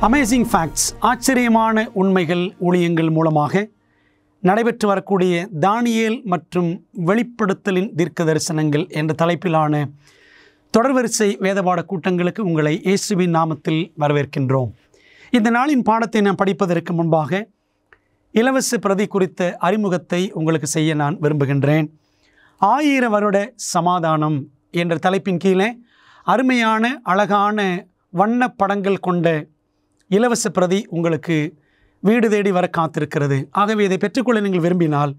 Amazing facts, ஆச்சரியமான உண்மைகள் ஊழியங்கள் மூலமாக நடைபெற்று வரக்கூடிய தானியேல் மற்றும் வெளிப்படுத்தலின் தீர்க்க தரிசனங்கள் என்ற தலைப்பிலான தொடர்வரிசை வேதபாட கூட்டங்களுக்கு உங்களை இயேசுவின் நாமத்தில் வரவேற்கின்றோம். இந்த நாளின் பாடத்தை நான் படிப்பதற்கு முன்பாக இலவச பிரதி குறித்த அறிமுகத்தை உங்களுக்கு செய்ய நான் விரும்புகின்றேன். 1000 வருட சமாதானம் என்ற தலைப்பின் கீழே அருமையான அழகான வண்ண படங்கள் கொண்ட இலவச பிரதி உங்களுக்கு வீடு தேடி வர காத்திருக்கிறது. ஆகவே இதை பெற்றுக்கொள்ள நீங்கள் விரும்பினால்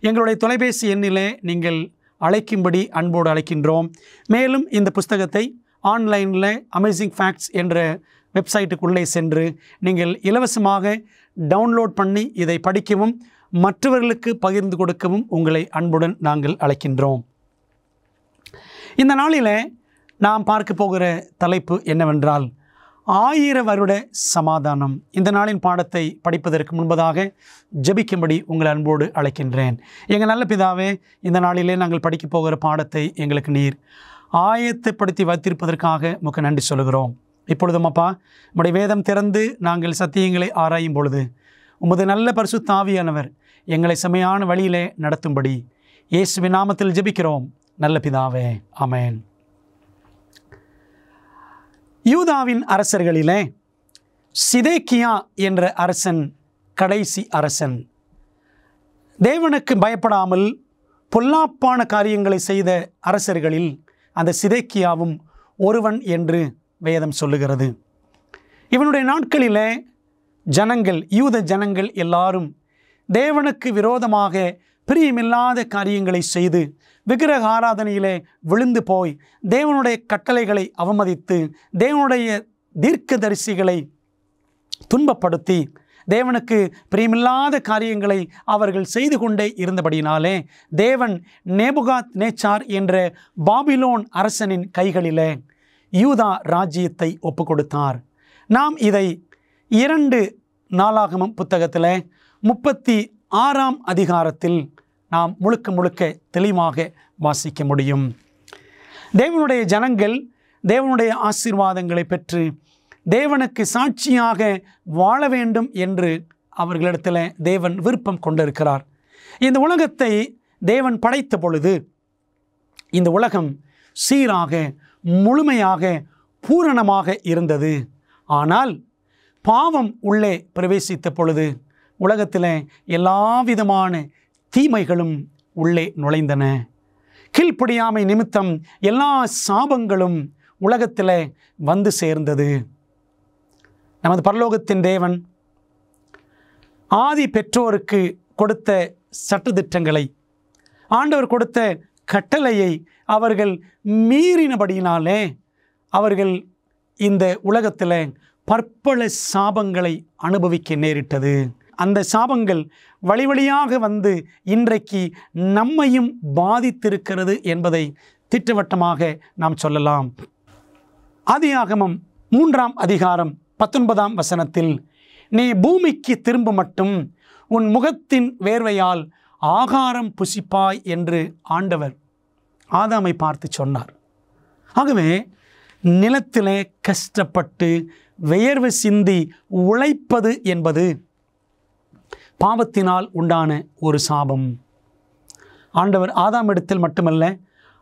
எங்களுடைய தொலைபேசி எண்ணிலே நீங்கள் அழைக்கும்படி அன்போடு அழைக்கின்றோம். மேலும் இந்த புஸ்தகத்தை ஆன்லைனில் அமேசிங் ஃபேக்ட்ஸ் என்ற வெப்சைட்டுக்குள்ளே சென்று நீங்கள் இலவசமாக டவுன்லோட் பண்ணி இதை படிக்கவும் மற்றவர்களுக்கு பகிர்ந்து கொடுக்கவும் உங்களை அன்புடன் நாங்கள் அழைக்கின்றோம். இந்த நாளில் நாம் பார்க்க போகிற தலைப்பு என்னவென்றால் 1000 வருட சமாதானம். இந்த நாளின் பாடத்தை படிப்பதற்கு முன்பதாக ஜெபிக்கும்படி உங்கள் அன்போடு அழைக்கின்றேன். எங்கள் நல்ல பிதாவே, இந்த நாளிலே நாங்கள் படிக்க போகிற பாடத்தை எங்களுக்கு நீர் ஆயத்தப்படுத்தி வைத்திருப்பதற்காக உமக்கு நன்றி சொல்கிறோம். இப்பொழுதும் அப்பா, உம்முடைய வேதம் திறந்து நாங்கள் சத்தியங்களை ஆராயும் பொழுது உமது நல்ல பரிசுத்த ஆவியானவர் எங்களை செமையான வழியிலே நடத்தும்படி இயேசுவின் நாமத்தில் ஜெபிக்கிறோம் நல்ல பிதாவே, ஆமென். யூதாவின் அரசர்களிலே சிதேக்கியா என்ற அரசன் கடைசி அரசன். தேவனுக்கு பயப்படாமல் பொல்லாப்பான காரியங்களை செய்த அரசர்களில் அந்த சிதேக்கியாவும் ஒருவன் என்று வேதம் சொல்லுகிறது. இவனுடைய நாட்களிலே ஜனங்கள், யூத ஜனங்கள் எல்லாரும் தேவனுக்கு விரோதமாக பிரியமில்லாத காரியங்களை செய்து விக்கிரக ஆராதனையிலே விழுந்து போய் தேவனுடைய கட்டளைகளை அவமதித்து தேவனுடைய தீர்க்கதரிசிகளை துன்பப்படுத்தி தேவனுக்கு பிரியமில்லாத காரியங்களை அவர்கள் செய்து கொண்டே இருந்தபடினாலே தேவன் நேபுகாத் நேச்சார் என்ற பாபிலோன் அரசனின் கைகளிலே யூதா ராஜ்யத்தை ஒப்பு கொடுத்தார். நாம் இதை 2 நாளாகமம் புத்தகத்தில் 36ஆம் அதிகாரத்தில் நாம் முழுக்க தெளிவாக வாசிக்க முடியும். தேவனுடைய ஜனங்கள் தேவனுடைய ஆசீர்வாதங்களை பெற்று தேவனுக்கு சாட்சியாக வாழ வேண்டும் என்று அவர்களிடத்தில் தேவன் விருப்பம் கொண்டிருக்கிறார். இந்த உலகத்தை தேவன் படைத்த பொழுது இந்த உலகம் சீராக முழுமையாக பூரணமாக இருந்தது. ஆனால் பாவம் உள்ளே பிரவேசித்த பொழுது உலகத்தில் எல்லா விதமான தீமைகளும் உள்ளே நுழைந்தன. கீழ்ப்படியாமை நிமித்தம் எல்லா சாபங்களும் உலகத்தில் வந்து சேர்ந்தது. நமது பரலோகத்தின் தேவன் ஆதி பெற்றோருக்கு கொடுத்த சட்டதிட்டங்களை, ஆண்டவர் கொடுத்த கட்டளையை அவர்கள் மீறினபடியினாலே அவர்கள் இந்த உலகத்தில் பற்பல சாபங்களை அனுபவிக்க நேரிட்டது. அந்த சாபங்கள் வழி வழியாக வந்து இன்றைக்கு நம்மையும் பாதித்திருக்கிறது என்பதை திட்டவட்டமாக நாம் சொல்லலாம். ஆதியாகமம் 3ஆம் அதிகாரம் 19ஆம் வசனத்தில், நீ பூமிக்கு திரும்ப மட்டும் உன் முகத்தின் வேர்வையால் ஆகாரம் புசிப்பாய் என்று ஆண்டவர் ஆதாமை பார்த்து சொன்னார். ஆகவே நிலத்திலே கஷ்டப்பட்டு வியர்வை சிந்தி உழைப்பது என்பது பாவத்தினால் உண்டான ஒரு சாபம். ஆண்டவர் ஆதாமிடத்தில் மட்டுமல்ல,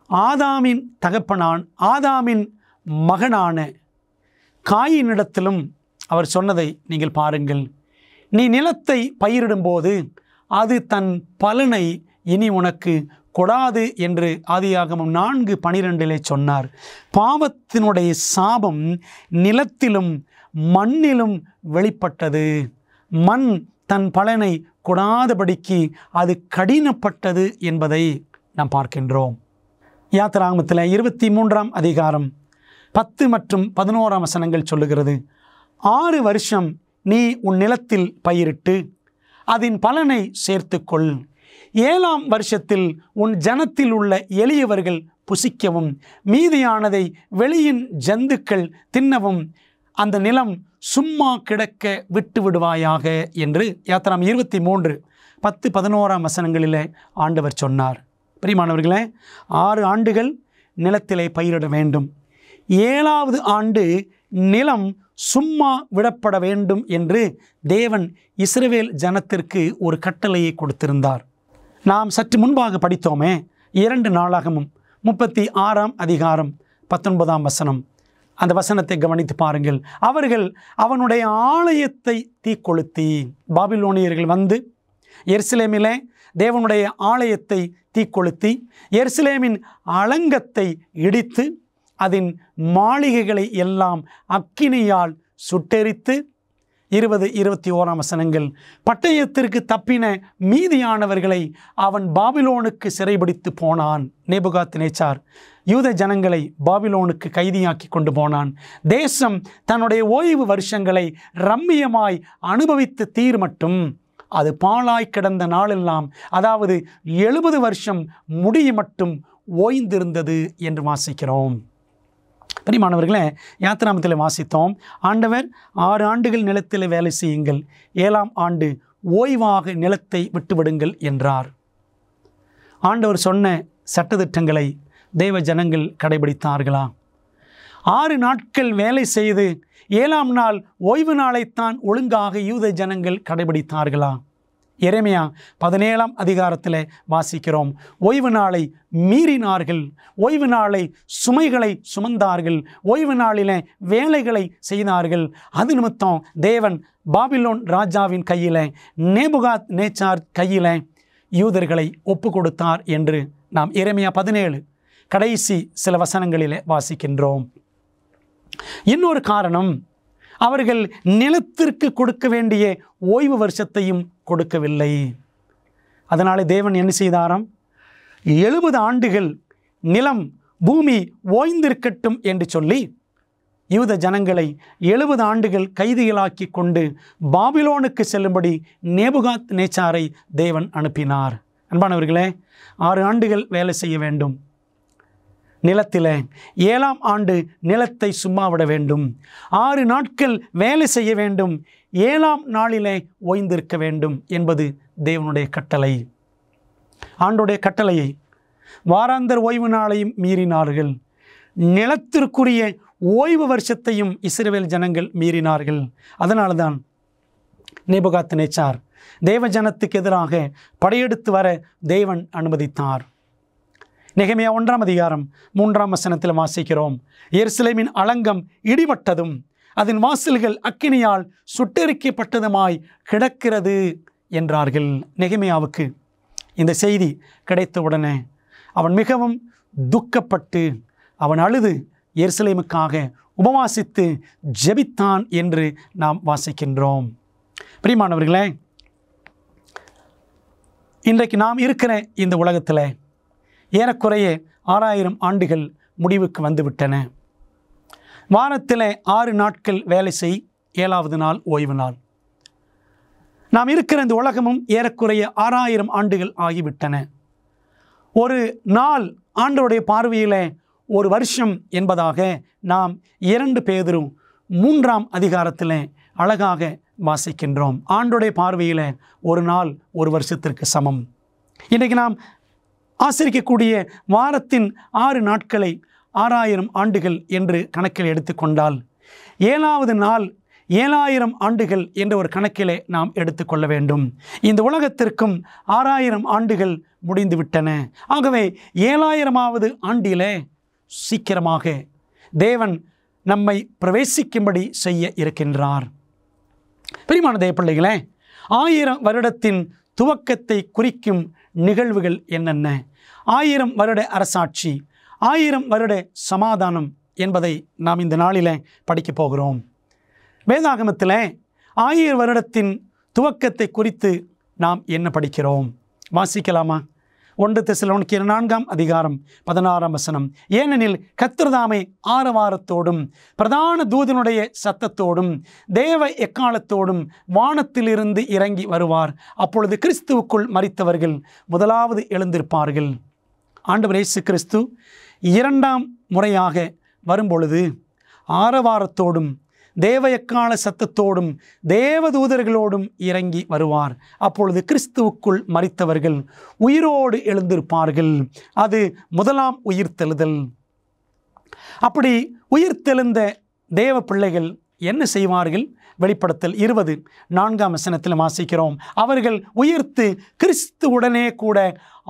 ஆதாமின் தகப்பனான் ஆதாமின் மகனான காயினிடத்திலும் அவர் சொன்னதை நீங்கள் பாருங்கள். நீ நிலத்தை பயிரிடும்போது அது தன் பலனை இனி உனக்கு கொடாது என்று ஆதியாகமம் 4:12 சொன்னார். பாவத்தினுடைய சாபம் நிலத்திலும் மண்ணிலும் வெளிப்பட்டது. மண் தன் பலனை கொடாதபடிக்கு அது கடினப்பட்டது என்பதை நாம் பார்க்கின்றோம். யாத்திராகமத்தில் 23ஆம் அதிகாரம் 10 மற்றும் 11ஆம் வசனங்கள் சொல்லுகிறது, 6 வருஷம் நீ உன் நிலத்தில் பயிரிட்டு அதன் பலனை சேர்த்துக்கொள். 7ஆம் வருஷத்தில் உன் ஜனத்தில் உள்ள எளியவர்கள் புசிக்கவும் மீதியானதை வெளியின் ஜந்துக்கள் தின்னவும் அந்த நிலம் சும்மா கிடக்க விட்டு விடுவாயாக என்று யாத்திராம் 23:10-11ஆம் வசனங்களிலே ஆண்டவர் சொன்னார். பிரியமானவர்களே, 6 ஆண்டுகள் நிலத்திலே பயிரிட வேண்டும். 7வது ஆண்டு நிலம் சும்மா விடப்பட வேண்டும் என்று தேவன் இஸ்ரவேல் ஜனத்திற்கு ஒரு கட்டளையை கொடுத்திருந்தார். நாம் சற்று முன்பாக படித்தோமே, 2 நாளாகமும் 36ஆம் அதிகாரம் 19ஆம் வசனம். அந்த வசனத்தை கவனித்து பாருங்கள். அவர்கள் அவனுடைய ஆலயத்தை தீக்கொளுத்தி, பாபிலோனியர்கள் வந்து எருசலேமிலே தேவனுடைய ஆலயத்தை தீக்கொளுத்தி எருசலேமின் அலங்கத்தை இடித்து அதன் மாளிகைகளை எல்லாம் அக்கினியால் சுட்டெரித்து 20-21ஆம் வசனங்கள். பட்டயத்திற்கு தப்பின மீதியானவர்களை அவன் பாபிலோனுக்கு சிறைபிடித்து போனான். நேபுகாத்நேச்சார் யூத ஜனங்களை பாபிலோனுக்கு கைதியாக்கி கொண்டு போனான். தேசம் தன்னுடைய ஓய்வு வருஷங்களை ரம்மியமாய் அனுபவித்து தீர் மட்டும் அது பாழாய் கிடந்த நாளெல்லாம், அதாவது 70 வருஷம் முடிய மட்டும் ஓய்ந்திருந்தது என்று வாசிக்கிறோம். பிரியமானவர்களே, யாத்திராமத்தில் வாசித்தோம், ஆண்டவர் 6 ஆண்டுகள் நிலத்தில் வேலை செய்யுங்கள், 7ஆம் ஆண்டு ஓய்வாக நிலத்தை விட்டுவிடுங்கள் என்றார். ஆண்டவர் சொன்ன சட்டதிட்டங்களை தேவ ஜனங்கள் கடைபிடித்தார்களா? 6 நாட்கள் வேலை செய்து 7ஆம் நாள் ஓய்வு நாளைத்தான் ஒழுங்காக யூத ஜனங்கள் கடைபிடித்தார்களா? எரேமியா 17ஆம் அதிகாரத்தில் வாசிக்கிறோம், ஓய்வு நாளை மீறினார்கள், ஓய்வு நாளை சுமைகளை சுமந்தார்கள், ஓய்வு நாளில் வேலைகளை செய்தார்கள். அது நிமித்தம் தேவன் பாபிலோன் ராஜாவின் கையில், நேபுகாத்நேச்சார் கையில் யூதர்களை ஒப்பு கொடுத்தார் என்று நாம் எரேமியா 17 கடைசி சில வசனங்களில் வாசிக்கின்றோம். இன்னொரு காரணம், அவர்கள் நிலத்திற்கு கொடுக்க வேண்டிய ஓய்வு வருஷத்தையும் கொடுக்கவில்லை. அதனாலே தேவன் என்ன செய்தாராம்? 70 ஆண்டுகள் நிலம் பூமி ஓய்ந்திருக்கட்டும் என்று சொல்லி யூத ஜனங்களை 70 ஆண்டுகள் கைதிகளாக்கி கொண்டு பாபிலோனுக்கு செல்லும்படி நேபுகாத்நேச்சாரை தேவன் அனுப்பினார். அன்பானவர்களே, 6 ஆண்டுகள் வேலை செய்ய வேண்டும் நிலத்தில், 7ஆம் ஆண்டு நிலத்தை சும்மா விட வேண்டும், 6 நாட்கள் வேலை செய்ய வேண்டும், 7ஆம் நாளிலே ஓய்ந்திருக்க வேண்டும் என்பது தேவனுடைய கட்டளை. ஆண்டுடைய கட்டளையை, வாராந்தர் ஓய்வு நாளையும் மீறினார்கள், நிலத்திற்குரிய ஓய்வு வருஷத்தையும் இஸ்ரவேல் ஜனங்கள் மீறினார்கள். அதனால்தான் நேபுகாத்நேச்சார் தேவ ஜனத்துக்கு எதிராக படையெடுத்து வர தேவன் அனுமதித்தார். நெகேமியா 1ஆம் அதிகாரம் 3ஆம் வசனத்தில் வாசிக்கிறோம், எருசலேமின் அலங்கம் இடிபட்டதும் அதன் வாசல்கள் அக்கினியால் சுட்டெரிக்கப்பட்டதுமாய் கிடக்கிறது என்றார்கள். நெகேமியாவுக்கு இந்த செய்தி கிடைத்தவுடனே அவன் மிகவும் துக்கப்பட்டு அவன் அழுது எருசலேமுக்காக உபவாசித்து ஜெபித்தான் என்று நாம் வாசிக்கின்றோம். பிரியமானவர்களே, இன்றைக்கு நாம் இருக்கிற இந்த உலகத்தில் ஏறக்குறைய 6000 ஆண்டுகள் முடிவுக்கு வந்துவிட்டன. வாரத்தில் 6 நாட்கள் வேலை செய், 7ஆவது நாள் ஓய்வு நாள். நாம் இருக்கிற இந்த உலகமும் ஏறக்குறைய 6000 ஆண்டுகள் ஆகிவிட்டன. ஒரு நாள் ஆண்டவருடைய பார்வையில் ஒரு வருஷம் என்பதாக நாம் 2 பேதுரு 3ஆம் அதிகாரத்தில் அழகாக வாசிக்கின்றோம். ஆண்டவருடைய பார்வையில் ஒரு நாள் ஒரு வருஷத்திற்கு சமம். இன்றைக்கு நாம் ஆசரிக்கக்கூடிய வாரத்தின் 6 நாட்களை 6000 ஆண்டுகள் என்று கணக்கில் எடுத்துக்கொண்டால் 7ஆவது நாள் 7000 ஆண்டுகள் என்ற ஒரு கணக்கிலே நாம் எடுத்துக்கொள்ள வேண்டும். இந்த உலகத்திற்கும் 6000 ஆண்டுகள் முடிந்துவிட்டன. ஆகவே 7000ஆவது ஆண்டிலே சீக்கிரமாக தேவன் நம்மை பிரவேசிக்கும்படி செய்ய இருக்கின்றார். பிரியமான தேவ பிள்ளைகளே, 1000 வருடத்தின் துவக்கத்தை குறிக்கும் நிகழ்வுகள் என்னென்ன? 1000 வருட அரசாட்சி, 1000 வருட சமாதானம் என்பதை நாம் இந்த நாளில் படிக்கப் போகிறோம். வேதாகமத்தில் 1000 வருடத்தின் துவக்கத்தை குறித்து நாம் என்ன படிக்கிறோம்? வாசிக்கலாமா? 1 தெசலோனிக்கேயர் 4ஆம் அதிகாரம் 16ஆம் வசனம். ஏனெனில் கர்த்தர் தாமே ஆரவாரத்தோடும் பிரதான தூதனுடைய சத்தத்தோடும் தேவ எக்காலத்தோடும் வானத்திலிருந்து இறங்கி வருவார். அப்பொழுது கிறிஸ்துவுக்குள் மரித்தவர்கள் முதலாவது எழுந்திருப்பார்கள். ஆண்டவர் இயேசு கிறிஸ்து 2ஆம் முறையாக வரும்பொழுது ஆரவாரத்தோடும் தேவ எக்கால சத்தத்தோடும் தேவதூதர்களோடும் இறங்கி வருவார். அப்பொழுது கிறிஸ்துவுக்குள் மரித்தவர்கள் உயிரோடு எழுந்திருப்பார்கள். அது முதலாம் உயிர்த்தெழுதல். அப்படி உயிர்த்தெழுந்த தேவ பிள்ளைகள் என்ன செய்வார்கள்? வெளிப்படுத்தல் 20:4 வாசிக்கிறோம். அவர்கள் உயிர்த்து கிறிஸ்துவுடனே கூட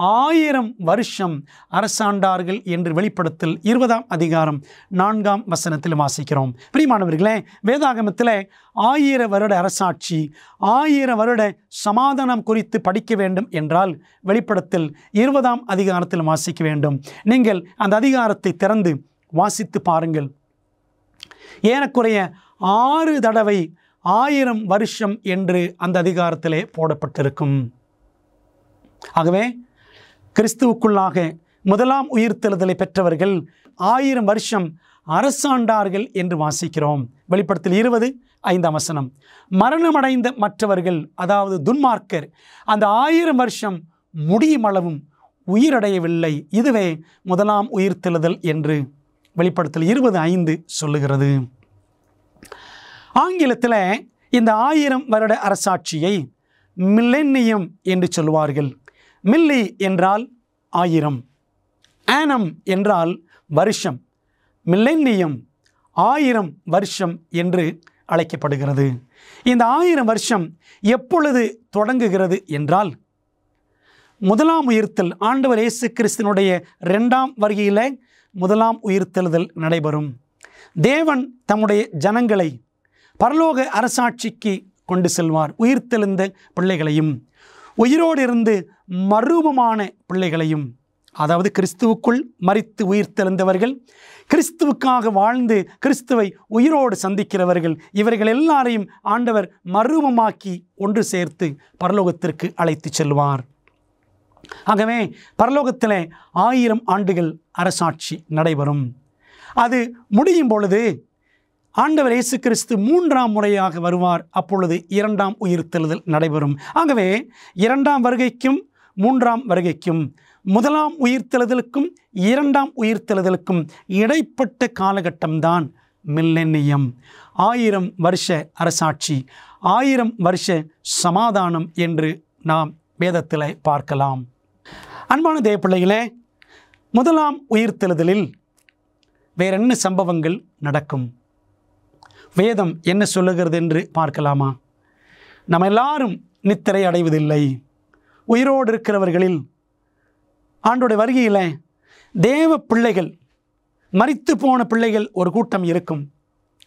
1000 வருஷம் அரசாண்டார்கள் என்று வெளிப்படுத்தல் 20:4 வாசிக்கிறோம். பிரியமானவர்களே, வேதாகமத்தில் 1000 வருட அரசாட்சி, 1000 வருட சமாதானம் குறித்து படிக்க வேண்டும் என்றால் வெளிப்படுத்தல் 20 வாசிக்க வேண்டும். நீங்கள் அந்த அதிகாரத்தை திறந்து வாசித்து பாருங்கள். ஏறக்குறைய 6 தடவை 1000 வருஷம் என்று அந்த அதிகாரத்திலே போடப்பட்டிருக்கும். ஆகவே கிறிஸ்துவுக்குள்ளாக முதலாம் உயிர்த்தெழுதலை பெற்றவர்கள் 1000 வருஷம் அரசாண்டார்கள் என்று வாசிக்கிறோம். வெளிப்படுத்தல் 20:5 மரணமடைந்த மற்றவர்கள், அதாவது துன்மார்க்கர், அந்த 1000 வருஷம் முடியுமளவும் உயிரடையவில்லை. இதுவே முதலாம் உயிர்த்தெழுதல் என்று வெளிப்படுத்தல் 20:5 சொல்லுகிறது. ஆங்கிலத்தில் இந்த 1000 வருட அரசாட்சியை மில்லேனியம் என்று சொல்வார்கள். மில்லி என்றால் 1000, ஆனம் என்றால் வருஷம், மில்லேனியம் 1000 வருஷம் என்று அழைக்கப்படுகிறது. இந்த 1000 வருஷம் எப்பொழுது தொடங்குகிறது என்றால், முதலாம் உயிர்த்தல், ஆண்டவர் இயேசு கிறிஸ்துவினுடைய 2ஆம் வருகையில் முதலாம் உயிர்த்தெழுதல் நடைபெறும். தேவன் தம்முடைய ஜனங்களை பரலோக அரசாட்சிக்கு கொண்டு செல்வார். உயிர்த்தெழுந்த பிள்ளைகளையும் உயிரோடு இருந்து மறுரூபமான பிள்ளைகளையும், அதாவது கிறிஸ்துவுக்குள் மரித்து உயிர்த்தெழுந்தவர்கள், கிறிஸ்துவுக்காக வாழ்ந்து கிறிஸ்துவை உயிரோடு சந்திக்கிறவர்கள், இவர்கள் எல்லாரையும் ஆண்டவர் மறுரூபமாக்கி ஒன்று சேர்த்து பரலோகத்திற்கு அழைத்து செல்வார். ஆகவே பரலோகத்தில் 1000 ஆண்டுகள் அரசாட்சி நடைபெறும். அது முடியும் பொழுது ஆண்டவர் இயேசு கிறிஸ்து 3ஆம் முறையாக வருவார். அப்பொழுது 2ஆம் உயிர்த்தெழுதல் நடைபெறும். ஆகவே 2ஆம் வருகைக்கும் 3ஆம் வருகைக்கும், முதலாம் உயிர்த்தெழுதலுக்கும் 2ஆம் உயிர்த்தெழுதலுக்கும் இடைப்பட்ட காலகட்டம்தான் மில்லேனியம். 1000 வருஷ அரசாட்சி, 1000 வருஷ சமாதானம் என்று நாம் வேதத்தில் பார்க்கலாம். அன்பான தேவ பிள்ளைகளே, முதலாம் உயிர்த்தெழுதலில் வேற என்ன சம்பவங்கள் நடக்கும்? வேதம் என்ன சொல்லுகிறது என்று பார்க்கலாமா? நம்ம எல்லாரும் நித்திரை அடைவதில்லை. உயிரோடு இருக்கிறவர்களில் ஆண்டோடைய வருகையில் தேவ பிள்ளைகள், மரித்து போன பிள்ளைகள் ஒரு கூட்டம் இருக்கும்,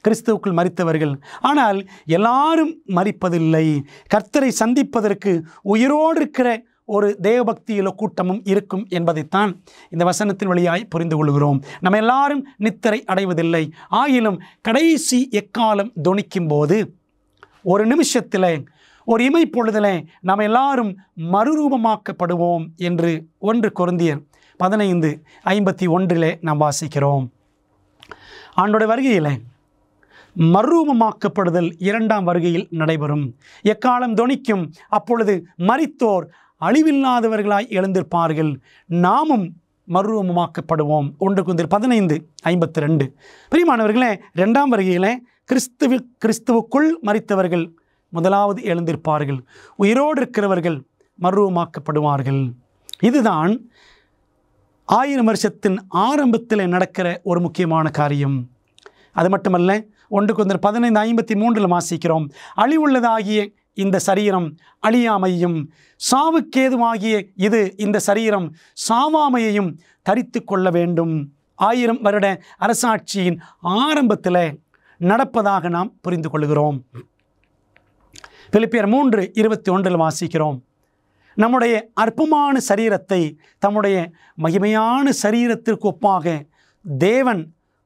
கிறிஸ்துவுக்குள் மரித்தவர்கள். ஆனால் எல்லாரும் மரிப்பதில்லை. கர்த்தரை சந்திப்பதற்கு உயிரோடு இருக்கிற ஒரு தேவபக்தியில கூட்டமும் இருக்கும் என்பதைத்தான் இந்த வசனத்தின் வழியாய் புரிந்து கொள்கிறோம். நம்ம எல்லாரும் நித்திரை அடைவதில்லை. ஆயினும் கடைசி எக்காலம் தொனிக்கும் போது, ஒரு நிமிஷத்தில், ஒரு இமைப்பொழுதில் நம்ம எல்லாரும் மறுரூபமாக்கப்படுவோம் என்று 1 கொரிந்தியர் 15:51 நாம் வாசிக்கிறோம். ஆண்டோட வருகையில் மறுரூபமாக்கப்படுதல் 2ஆம் வருகையில் நடைபெறும். எக்காலம் தொனிக்கும். அப்பொழுது மரித்தோர் அழிவில்லாதவர்களாய் எழுந்திருப்பார்கள். நாமும் மறுரூபமாக்கப்படுவோம். 1 கொரிந்தியர் 15:52. பிரியமானவர்களே, 2ஆம் வருகையில் கிறிஸ்துவுக்குள் மரித்தவர்கள் முதலாவது எழுந்திருப்பார்கள். உயிரோடு இருக்கிறவர்கள் மறுரூபமாக்கப்படுவார்கள். இதுதான் 1000 வருஷத்தின் ஆரம்பத்தில் நடக்கிற ஒரு முக்கியமான காரியம். அது மட்டுமல்ல, 1 கொரிந்தியர் 15:53 வாசிக்கிறோம். அழிவுள்ளதாகிய இந்த சரீரம் அழியாமையும், சாவுக்கேதுவாகிய இந்த சரீரம் சாவாமையையும் தரித்து கொள்ள வேண்டும். 1000 வருட அரசாட்சியின் ஆரம்பத்தில் நடப்பதாக நாம் புரிந்து கொள்கிறோம். பிலிப்பியர் 3:21 வாசிக்கிறோம். நம்முடைய அற்பமான சரீரத்தை தம்முடைய மகிமையான சரீரத்திற்கு ஒப்பாக தேவன்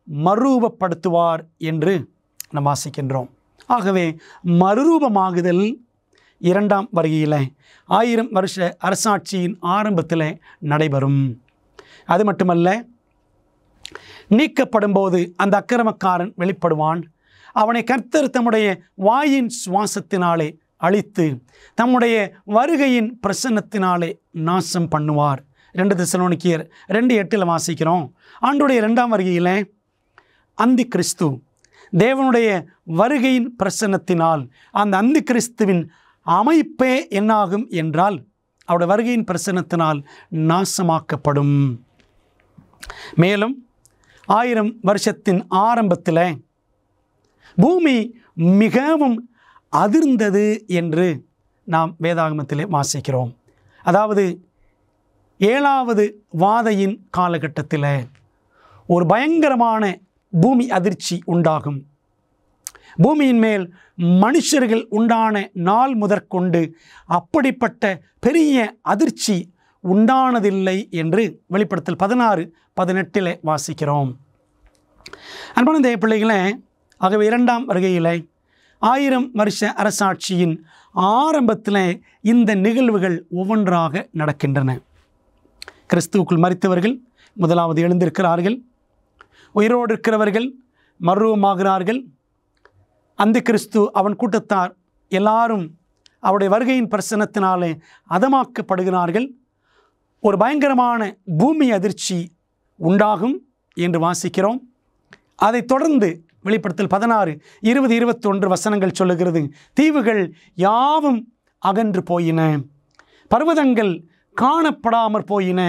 மறுரூபப்படுத்துவார் என்று நாம் வாசிக்கின்றோம். ஆகவே மறுரூபமாகுதல் 2ஆம் வருகையில் 1000 வருஷ அரசாட்சியின் ஆரம்பத்தில் நடைபெறும். அது மட்டுமல்ல, நீக்கப்படும் போது அந்த அக்கிரமக்காரன் வெளிப்படுவான். அவனை கர்த்தர் தம்முடைய வாயின் சுவாசத்தினாலே அழித்து தம்முடைய வருகையின் பிரசன்னத்தினாலே நாசம் பண்ணுவார். 2 தெசலோனிக்கேயர் 2:8 வாசிக்கிறோம். ஆண்டுடைய 2ஆம் வருகையில் அந்தி கிறிஸ்து தேவனுடைய வருகையின் பிரசன்னத்தினால், அந்த அந்தி கிறிஸ்துவின் அமைப்பே என்னாகும் என்றால் அவருடைய வருகையின் பிரசன்னத்தினால் நாசமாக்கப்படும். மேலும் 1000 வருஷத்தின் ஆரம்பத்தில் பூமி மிகவும் அதிர்ந்தது என்று நாம் வேதாகமத்திலே வாசிக்கிறோம். அதாவது 7வது வாதையின் காலகட்டத்தில் ஒரு பயங்கரமான பூமி அதிர்ச்சி உண்டாகும். பூமியின் மேல் மனுஷர்கள் உண்டான நாள் முதற்கொண்டு அப்படிப்பட்ட பெரிய அதிர்ச்சி உண்டானதில்லை என்று வெளிப்படுத்தல் 16:18 வாசிக்கிறோம். அன்பான தேவ பிள்ளைகளே, ஆகவே 2ஆம் வருகையில் 1000 வருஷ அரசாட்சியின் ஆரம்பத்தில் இந்த நிகழ்வுகள் ஒவ்வொன்றாக நடக்கின்றன. கிறிஸ்துவுக்குள் மரித்தவர்கள் முதலாவது எழுந்திருக்கிறார்கள். உயிரோடு இருக்கிறவர்கள் மறுரூபமாகிறார்கள். அந்த கிறிஸ்து அவன் கூட்டத்தார் எல்லாரும் அவருடைய வருகையின் பிரசன்னத்தினாலே அதமாக்கப்படுகிறார்கள். ஒரு பயங்கரமான பூமி அதிர்ச்சி உண்டாகும் என்று வாசிக்கிறோம். அதைத் தொடர்ந்து வெளிப்படுத்தல் 16:20-21 வசனங்கள் சொல்லுகிறது, தீவுகள் யாவும் அகன்று போயின, பர்வதங்கள் காணப்படாமற் போயின,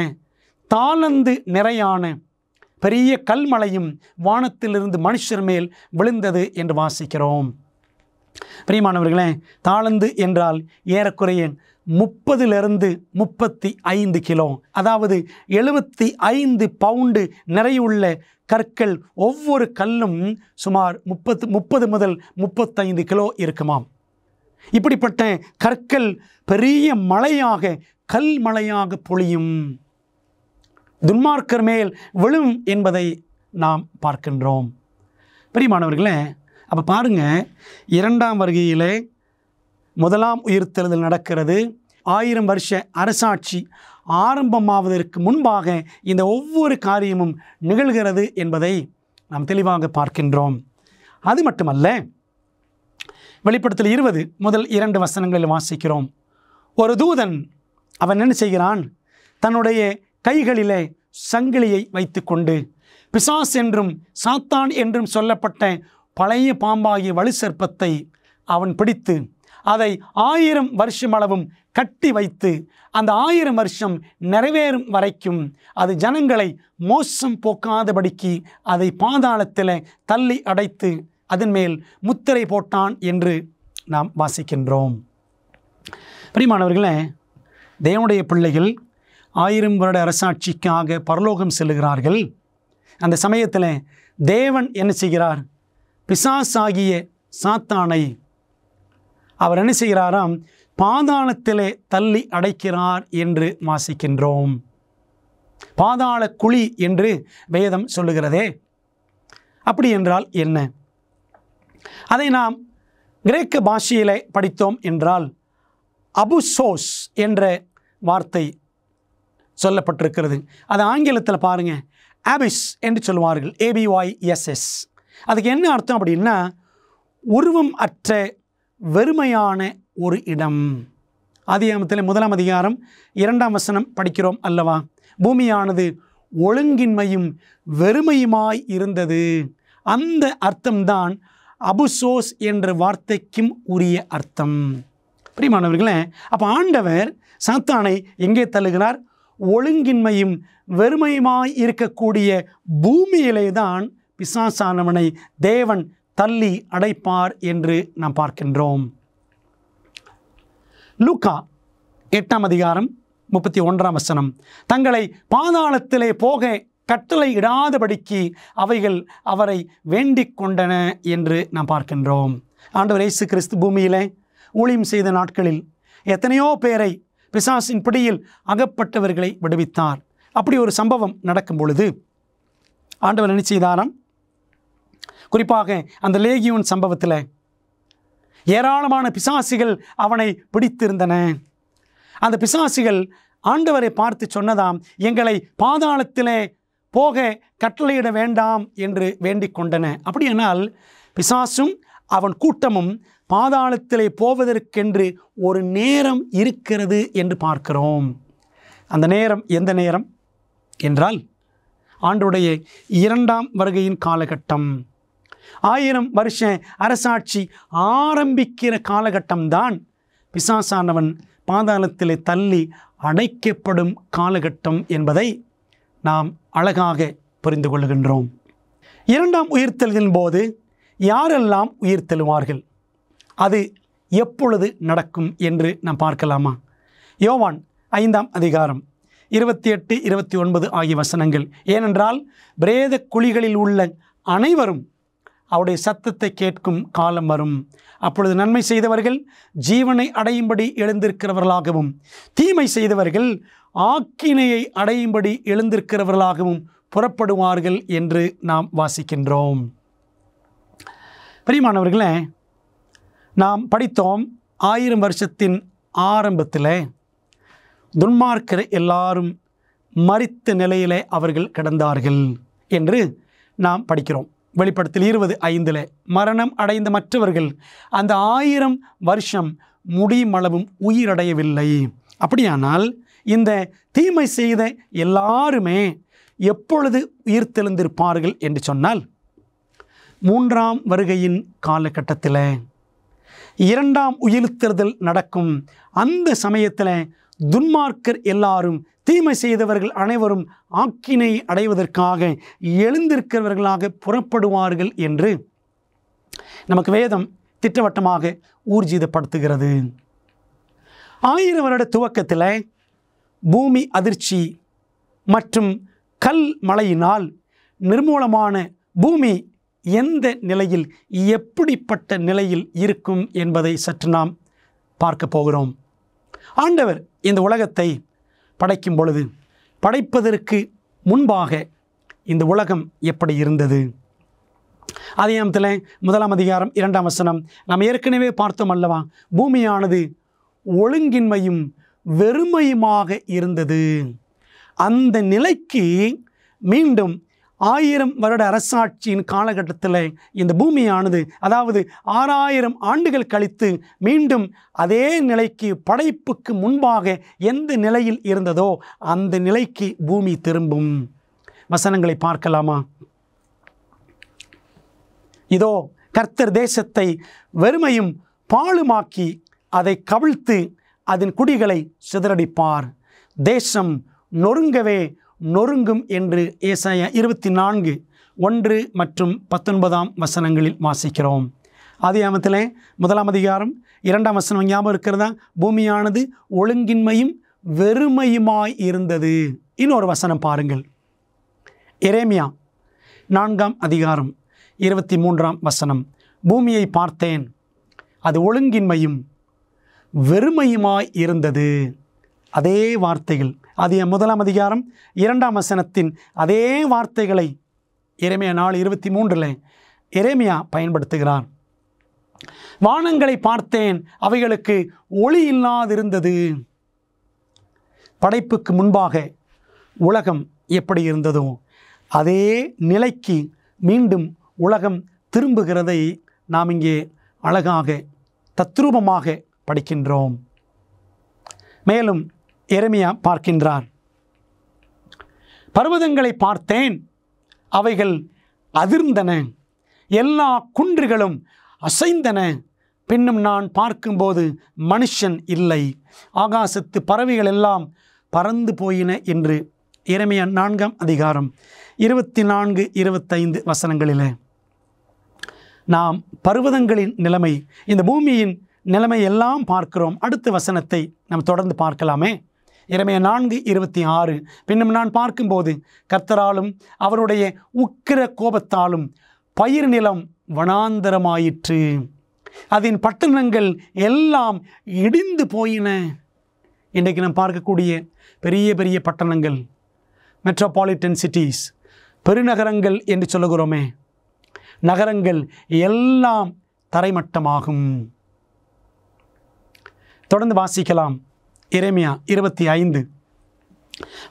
தாளந்து நிறையான பெரிய கல்மழையும் வானத்திலிருந்து மனுஷர் மேல் விழுந்தது என்று வாசிக்கிறோம். பிரியமானவர்களே, தாளந்து என்றால் ஏறக்குறைய 30 to 35 கிலோ, அதாவது 75 பவுண்டு நிறையுள்ள கற்கள். ஒவ்வொரு கல்லும் சுமார் 30 முதல் 35 கிலோ இருக்குமாம். இப்படிப்பட்ட கற்கள் பெரிய மழையாக கல்மழையாக பொழியும், துன்மார்க்கர் மேல் விழும் என்பதை நாம் பார்க்கின்றோம். பிரியமானவர்களே, அப்போ பாருங்கள், 2ஆம் வருகையிலே முதலாம் உயிர்த்தெழுதல் நடக்கிறது. 1000 வருஷ அரசாட்சி ஆரம்பமாவதற்கு முன்பாக இந்த ஒவ்வொரு காரியமும் நிகழ்கிறது என்பதை நாம் தெளிவாக பார்க்கின்றோம். அது மட்டுமல்ல, வெளிப்படுத்தல் 20 முதல் 2 வசனங்களில் வாசிக்கிறோம், ஒரு தூதன் அவன் என்ன செய்கிறான், தன்னுடைய கைகளிலே சங்கிலியை வைத்துக்கொண்டு பிசாஸ் என்றும் சாத்தான் என்றும் சொல்லப்பட்ட பழைய பாம்பாகிய வலு சர்ப்பத்தை அவன் பிடித்து அதை 1000 வருஷமளவும் கட்டி வைத்து அந்த 1000 வருஷம் நிறைவேறும் வரைக்கும் அது ஜனங்களை மோசம் போக்காதபடிக்கு அதை பாதாளத்தில் தள்ளி அடைத்து அதன் மேல் முத்திரை போட்டான் என்று நாம் வாசிக்கின்றோம். பிரியமானவர்களே, தேவனுடைய பிள்ளைகள் 1000 வருட அரசாட்சிக்காக பரலோகம் செல்லுகிறார்கள். அந்த சமயத்தில் தேவன் என்ன செய்கிறார், பிசாசாகிய சாத்தானை அவர் என்ன செய்கிறாராம், பாதாளத்திலே தள்ளி அடைக்கிறார் என்று வாசிக்கின்றோம். பாதாள குழி என்று வேதம் சொல்லுகிறதே. அப்படி என்றால் என்ன? அதை நாம் கிரேக்க பாஷையிலே படித்தோம் என்றால் அபுசோஸ் என்ற வார்த்தை சொல்லப்பட்டிருக்கிறது. அது ஆங்கிலத்தில் பாருங்கள், ஆபிஸ் என்று சொல்லுவார்கள், ABYSS. அதுக்கு என்ன அர்த்தம் அப்படின்னா, உருவம் அற்ற வெறுமையான ஒரு இடம். ஆதியாகமத்தில் 1ஆம் அதிகாரம் 2ஆம் வசனம் படிக்கிறோம் அல்லவா, பூமியானது ஒழுங்கின்மையும் வெறுமையுமாய் இருந்தது. அந்த அர்த்தம்தான் அபுசோஸ் என்ற வார்த்தைக்கும் உரிய அர்த்தம். பிரியமானவர்களே, அப்போ ஆண்டவர் சாத்தானை எங்கே தள்ளுகிறார்? ஒழுங்கின்மையும் வெறுமையுமாய் இருக்கக்கூடிய பூமியிலே தான் பிசாசானவனை தேவன் தள்ளி அடைப்பார் என்று நாம் பார்க்கின்றோம். லூக்கா 8ஆம் அதிகாரம் 31ஆம் வசனம், தங்களை பாதாளத்திலே போக கட்டளை இடாதபடிக்கு அவைகள் அவரை வேண்டிக் கொண்டன என்று நாம் பார்க்கின்றோம். ஆண்டவர் இயேசு கிறிஸ்து பூமியிலே ஊழியம் செய்த நாட்களில் எத்தனையோ பேரை பிசாசின் பிடியில் அகப்பட்டவர்களை விடுவித்தார். அப்படி ஒரு சம்பவம் நடக்கும் பொழுது ஆண்டவர் என்ன செய்தாராம், குறிப்பாக அந்த லேகியோன் சம்பவத்தில் ஏராளமான பிசாசுகள் அவனை பிடித்திருந்தன. அந்த பிசாசுகள் ஆண்டவரை பார்த்து சொன்னதாம், எங்களை பாதாளத்திலே போக கட்டளையிட வேண்டாம் என்று வேண்டிக் கொண்டன. அப்படியானால் பிசாசும் அவன் கூட்டமும் பாதாளத்திலே போவதற்கென்று ஒரு நேரம் இருக்கிறது என்று பார்க்கிறோம். அந்த நேரம் எந்த நேரம் என்றால் ஆண்டவருடைய 2ஆம் வருகையின் காலகட்டம். 1000 வருஷ அரசாட்சி ஆரம்பிக்கிற காலகட்டம்தான் பிசாசானவன் பாதாளத்திலே தள்ளி அடைக்கப்படும் காலகட்டம் என்பதை நாம் அழகாக புரிந்து கொள்கின்றோம். 2ஆம் உயிர்த்தெழுதலின் போது யாரெல்லாம் உயிர் தெழுவார்கள்? அது எப்பொழுது நடக்கும் என்று நாம் பார்க்கலாமா? யோவான் 5ஆம் அதிகாரம் 28, 29 ஆகிய வசனங்கள். ஏனென்றால் பிரேத குழிகளில் உள்ள அனைவரும் அவருடைய சத்தத்தை கேட்கும் காலம் வரும். அப்பொழுது நன்மை செய்தவர்கள் ஜீவனை அடையும்படி எழுந்திருக்கிறவர்களாகவும், தீமை செய்தவர்கள் ஆக்கினையை அடையும்படி எழுந்திருக்கிறவர்களாகவும் புறப்படுவார்கள் என்று நாம் வாசிக்கின்றோம். பிரியமானவர்களே, நாம் படித்தோம் 1000 வருஷத்தின் ஆரம்பத்தில் துன்மார்க்கர் எல்லாரும் மரித்த நிலையிலே அவர்கள் கிடந்தார்கள் என்று நாம் படிக்கிறோம். வெளிப்படுத்தல் 20:5 மரணம் அடைந்த மற்றவர்கள் அந்த 1000 வருஷம் முடியுமளவும் உயிரடையவில்லை. அப்படியானால் இந்த தீமை செய்த எல்லாருமே எப்பொழுது உயிர் தெழுந்திருப்பார்கள் என்று சொன்னால், 3ஆம் வருகையின் காலகட்டத்தில் 2ஆம் உயிர்த்தெழுதல் நடக்கும். அந்த சமயத்தில் துன்மார்க்கர் எல்லாரும், தீமை செய்தவர்கள் அனைவரும் ஆக்கினை அடைவதற்காக எழுந்திருக்கிறவர்களாக புறப்படுவார்கள் என்று நமக்கு வேதம் திட்டவட்டமாக ஊர்ஜிதப்படுத்துகிறது. 1000 வருட துவக்கத்தில் பூமி அதிர்ச்சி மற்றும் கல் மழையினால் நிர்மூலமான பூமி எந்த நிலையில், எப்படிப்பட்ட நிலையில் இருக்கும் என்பதை சற்று நாம் பார்க்க போகிறோம். ஆண்டவர் இந்த உலகத்தை படைக்கும் பொழுது, படைப்பதற்கு முன்பாக இந்த உலகம் எப்படி இருந்தது? ஆதியாகமத்தில் 1ஆம் அதிகாரம் 2ஆம் வசனம் நாம் ஏற்கனவே பார்த்தோம் அல்லவா? பூமியானது ஒழுங்கின்மையும் வெறுமையுமாக இருந்தது. அந்த நிலைக்கு மீண்டும் 1000 வருட அரசாட்சியின் காலகட்டத்தில் இந்த பூமியானது, அதாவது 6000 ஆண்டுகள் கழித்து மீண்டும் அதே நிலைக்கு, படைப்புக்கு முன்பாக எந்த நிலையில் இருந்ததோ அந்த நிலைக்கு பூமி திரும்பும். வசனங்களை பார்க்கலாமா? இதோ கர்த்தர் தேசத்தை வெறுமையும் பாழுமாக்கி அதை கவிழ்த்து அதன் குடிகளை சிதறடிப்பார். தேசம் நொறுங்கவே நொறுங்கும் என்று ஏசாயா 24:1 மற்றும் 19ஆம் வசனங்களில் வாசிக்கிறோம். ஆதியாகமத்தில் 1ஆம் அதிகாரம் 2ஆம் வசனம் ஞாபகம் இருக்கிறதா? பூமியானது ஒழுங்கின்மையும் வெறுமையுமாய் இருந்தது. இன்னொரு வசனம் பாருங்கள். எரேமியா 4ஆம் அதிகாரம் 23ஆம் வசனம். பூமியை பார்த்தேன், அது ஒழுங்கின்மையும் வெறுமையுமாய் இருந்தது. அதே வார்த்தைகள், அது 1ஆம் அதிகாரம் 2ஆம் வசனத்தின் அதே வார்த்தைகளை எரேமியா 4:23 எரேமியா பயன்படுத்துகிறார். வானங்களை பார்த்தேன், அவைகளுக்கு ஒளி இல்லாதிருந்தது. படைப்புக்கு முன்பாக உலகம் எப்படி இருந்ததோ அதே நிலைக்கு மீண்டும் உலகம் திரும்புகிறதை நாம் இங்கே அழகாக தத்ரூபமாக படிக்கின்றோம். மேலும் எரேமியா பார்க்கின்றார், பர்வதங்களை பார்த்தேன், அவைகள் அதிர்ந்தன, எல்லா குன்றுகளும் அசைந்தன. பின்னும் நான் பார்க்கும்போது மனுஷன் இல்லை, ஆகாசத்து பறவைகள் எல்லாம் பறந்து போயின என்று எரேமியா 4ஆம் அதிகாரம் 24, 25 வசனங்களில் நாம் பர்வதங்களின் நிலைமை, இந்த பூமியின் நிலைமை எல்லாம் பார்க்கிறோம். அடுத்த வசனத்தை நாம் தொடர்ந்து பார்க்கலாமே. எரேமியா 4:26 பின்னும் நான் பார்க்கும்போது கர்த்தராலும் அவருடைய உக்கிர கோபத்தாலும் பயிர் நிலம் வனாந்தரமாயிற்று, அதன் பட்டணங்கள் எல்லாம் இடிந்து போயின. இன்றைக்கு நாம் பார்க்கக்கூடிய பெரிய பெரிய பட்டணங்கள், மெட்ரோபாலிட்டன் சிட்டிஸ், பெருநகரங்கள் என்று சொல்லுகிறோமே, நகரங்கள் எல்லாம் தரைமட்டமாகும். தொடர்ந்து வாசிக்கலாம். எரேமியா 25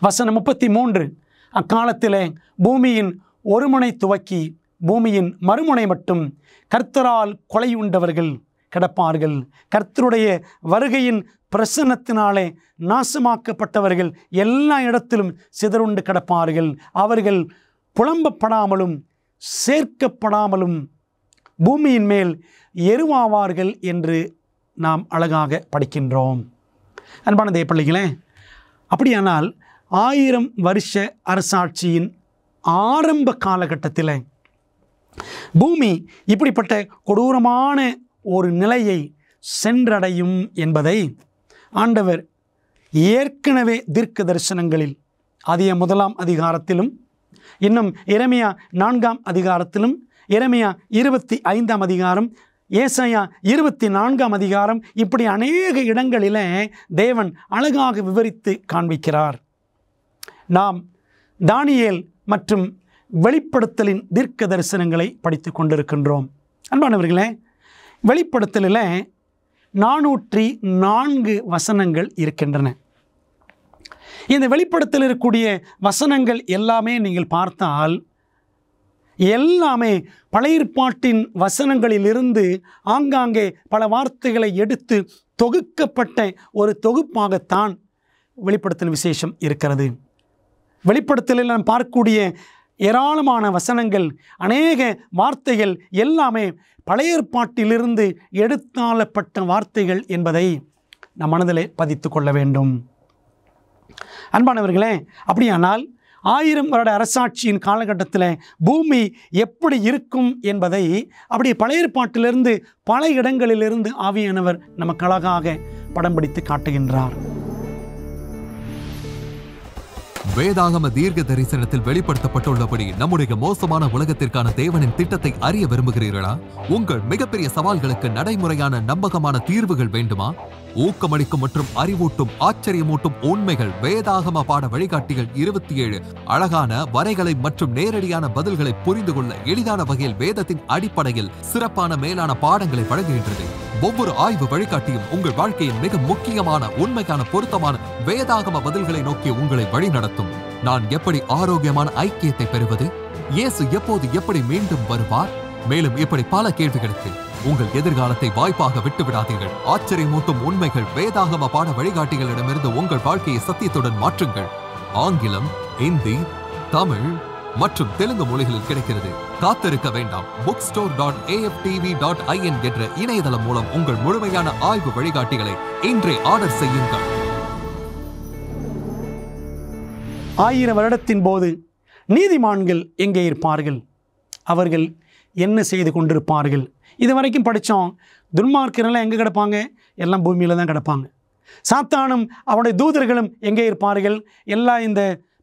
வசனம் 33 அக்காலத்திலே பூமியின் ஒரு முனை துவக்கி பூமியின் மறுமுனை மட்டும் கர்த்தரால் கொலையுண்டவர்கள் கிடப்பார்கள். கர்த்தருடைய வருகையின் பிரசன்னத்தினாலே நாசமாக்கப்பட்டவர்கள் எல்லா இடத்திலும் சிதறுண்டு கிடப்பார்கள். அவர்கள் புலம்பப்படாமலும் சேர்க்கப்படாமலும் பூமியின் மேல் எருவாவார்கள் என்று நாம் அழகாக படிக்கின்றோம். அன்பான தேவ பிள்ளைகளே, அப்படியானால் 1000 வருஷ அரசாட்சியின் ஆரம்ப காலகட்டத்தில் பூமி இப்படிப்பட்ட கொடூரமான ஒரு நிலையை சென்றடையும் என்பதை ஆண்டவர் ஏற்கனவே தீர்க்க தரிசனங்களில் அதிக 1ஆம் அதிகாரத்திலும் இன்னும் எரேமியா 4ஆம் அதிகாரத்திலும் எரேமியா 25ஆம் அதிகாரம் ஏசாயா 24ஆம் அதிகாரம் இப்படி அநேக இடங்களிலே தேவன் அழகாக விவரித்து காண்பிக்கிறார். நாம் தானியேல் மற்றும் வெளிப்படுத்தலின் தீர்க்க தரிசனங்களை படித்து கொண்டிருக்கின்றோம். அன்பானவர்களே, வெளிப்படுத்தலில் 404 வசனங்கள் இருக்கின்றன. இந்த வெளிப்படுத்தல் இருக்கக்கூடிய வசனங்கள் எல்லாமே நீங்கள் பார்த்தால் எல்லாமே பழைய ஏற்பாட்டின் வசனங்களிலிருந்து ஆங்காங்கே பல வார்த்தைகளை எடுத்து தொகுக்கப்பட்ட ஒரு தொகுப்பாகத்தான் வெளிப்படுத்தல் விசேஷம் இருக்கிறது. வெளிப்படுத்தலில் நாம் பார்க்கக்கூடிய ஏராளமான வசனங்கள், அநேக வார்த்தைகள் எல்லாமே பழைய ஏற்பாட்டிலிருந்து எடுத்தாளப்பட்ட வார்த்தைகள் என்பதை நம் மனதிலே பதித்து கொள்ள வேண்டும். அன்பானவர்களே, அப்படியானால் 1000 வருட அரசாட்சியின் காலகட்டத்தில் பூமி எப்படி இருக்கும் என்பதை அப்படியே பழைய ஏற்பாட்டிலிருந்து பல இடங்களிலிருந்து ஆவியானவர் நமக்கு அழகாக படம் பிடித்து காட்டுகின்றார். வேதாகம தீர்க்க தரிசனத்தில் வெளிப்படுத்தப்பட்டுள்ளபடி நம்முடைய மோசமான உலகத்திற்கான தேவனின் திட்டத்தை அறிய விரும்புகிறீர்களா? உங்கள் மிகப்பெரிய சவால்களுக்கு நடைமுறையான நம்பகமான தீர்வுகள் வேண்டுமா? ஊக்கமளிக்கும் மற்றும் அறிவூட்டும் ஆச்சரியமூட்டும் உண்மைகள் வேதாகம பாட வழிகாட்டிகள் 27 அழகான வரைகளை மற்றும் நேரடியான பதில்களை புரிந்து கொள்ள எளிதான வகையில் வேதத்தின் அடிப்படையில் சிறப்பான மேலான பாடங்களை வழங்குகின்றது. ஒவ்வொரு ஆய்வு வழிகாட்டியும் உங்கள் வாழ்க்கையின் மிக முக்கியமான உண்மைக்கான பொருத்தமான வேதாகம பதில்களை நோக்கி உங்களை வழிநடத்தும். நான் எப்படி ஆரோக்கியமான ஐக்கியத்தை பெறுவது? இயேசு எப்போது எப்படி மீண்டும் வருவார்? மேலும் இப்படி பல கேள்விகளுக்கு உங்கள் எதிர்காலத்தை வாய்ப்பாக விட்டுவிடாதீர்கள். ஆச்சரியமூட்டும் உண்மைகள் வேதாகம பாட வழிகாட்டிகளிடமிருந்து உங்கள் வாழ்க்கையை சத்தியத்துடன் மாற்றுங்கள். ஆங்கிலம், இந்தி, தமிழ் மற்றும் தெலுங்கு மொழிகளில் கிடைக்கிறது. காத்திருக்க வேண்டாம். bookstore.aftv.in என்ற இணையதளம் மூலம் உங்கள் முழுமையான ஆய்வு வழிகாட்டிகளை இன்றே ஆர்டர் செய்யுங்கள். 1000 வருடத்தின் போது நீதிமான்கள் எங்கே இருப்பார்கள்? அவர்கள் என்ன செய்து கொண்டிருப்பார்கள்? இதுவரைக்கும் படித்தோம். துன்மார்க்கரெல்லாம் எங்கே கிடப்பாங்க? எல்லாம் பூமியில் தான் கிடப்பாங்க. சாத்தானும் அவனுடைய தூதர்களும் எங்கே இருப்பார்கள்? எல்லாம் இந்த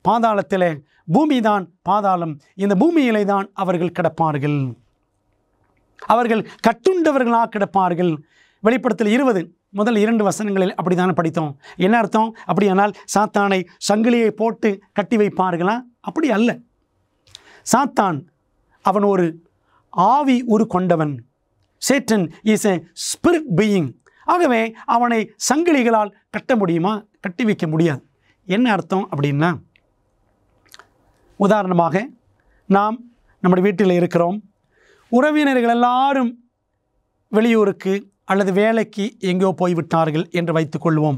பாதாளத்தில். பூமி தான் பாதாளம். இந்த பூமியிலே தான் அவர்கள் கிடப்பார்கள். அவர்கள் கட்டுண்டவர்களாக கிடப்பார்கள். வெளிப்படுத்தல் 20 முதல் 2 வசனங்களில் அப்படித்தானே படித்தோம். என்ன அர்த்தம்? அப்படியானால் சாத்தானை சங்கிலியை போட்டு கட்டி வைப்பார்களா? அப்படி அல்ல. சாத்தான் அவன் ஒரு ஆவி உரு கொண்டவன். Satan is a spirit being. ஆகவே அவனை சங்கிலிகளால் கட்ட முடியுமா? கட்டி வைக்க முடியாது. என்ன அர்த்தம் அப்படின்னா, உதாரணமாக நாம் நம்முடைய வீட்டில் இருக்கிறோம். உறவினர்கள் எல்லாரும் வெளியூருக்கு அல்லது வேலைக்கு எங்கேயோ போய்விட்டார்கள் என்று வைத்துக்கொள்வோம்.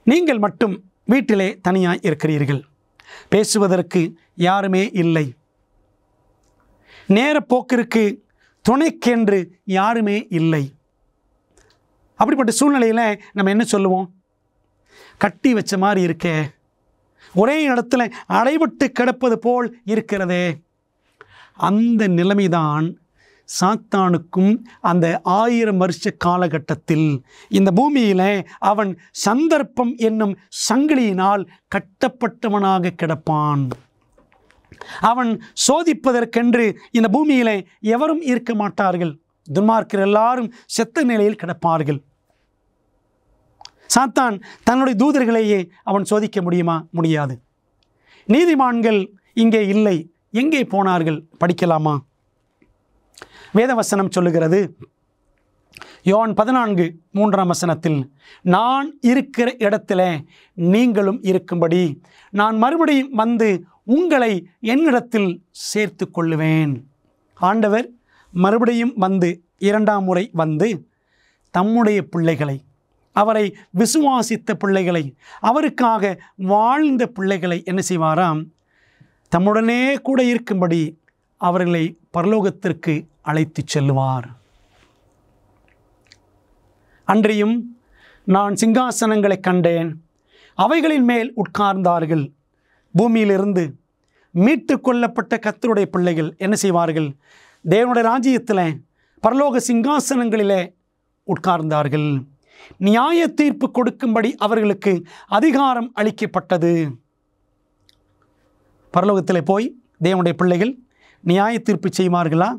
நீங்கள் மட்டும் வீட்டிலே தனியாக இருக்கிறீர்கள். பேசுவதற்கு யாருமே இல்லை. நேரப்போக்கிற்கு துணைக்கென்று யாருமே இல்லை. அப்படிப்பட்ட சூழ்நிலையில் நம்ம என்ன சொல்லுவோம்? கட்டி வச்ச மாதிரி இருக்கே, ஒரே இடத்துல அடைபட்டு கிடப்பது போல் இருக்கிறதே. அந்த நிலைமைதான் சாத்தானுக்கும் அந்த 1000 வருஷ காலகட்டத்தில் இந்த பூமியில் அவன் சந்தர்ப்பம் என்னும் சங்கிலியினால் கட்டப்பட்டவனாக கிடப்பான். அவன் சோதிப்பதற்கென்று இந்த பூமியிலே எவரும் இருக்க மாட்டார்கள். துன்மார்க்கர் எல்லாரும் செத்த நிலையில் கிடப்பார்கள். சாத்தான் தன்னுடைய தூதர்களையே அவன் சோதிக்க முடியுமா? முடியாது. நீதிமான்கள் இங்கே இல்லை. எங்கே போனார்கள்? படிக்கலாமா? வேதவசனம் சொல்லுகிறது, யோவான் 14:3 வசனத்தில், நான் இருக்கிற இடத்துல நீங்களும் இருக்கும்படி நான் மறுபடியும் வந்து உங்களை என்னிடத்தில் சேர்த்து கொள்ளுவேன். ஆண்டவர் மறுபடியும் வந்து 2ஆம் முறை வந்து தம்முடைய பிள்ளைகளை, அவரை விசுவாசித்த பிள்ளைகளை, அவருக்காக வாழ்ந்த பிள்ளைகளை என்ன செய்வாராம்? தம்முடனே கூட இருக்கும்படி அவர்களை பரலோகத்திற்கு அழைத்து செல்லுவார். அன்றியும் நான் சிங்காசனங்களை கண்டேன், அவைகளின் மேல் உட்கார்ந்தார்கள். பூமியிலிருந்து மீட்டு கொள்ளப்பட்ட கர்த்தருடைய பிள்ளைகள் என்ன செய்வார்கள்? தேவனுடைய ராஜ்யத்தில் பரலோக சிங்காசனங்களிலே உட்கார்ந்தார்கள். நியாய தீர்ப்பு கொடுக்கும்படி அவர்களுக்கு அதிகாரம் அளிக்கப்பட்டது. பரலோகத்தில் போய் தேவனுடைய பிள்ளைகள் நியாய தீர்ப்பு செய்வார்களா?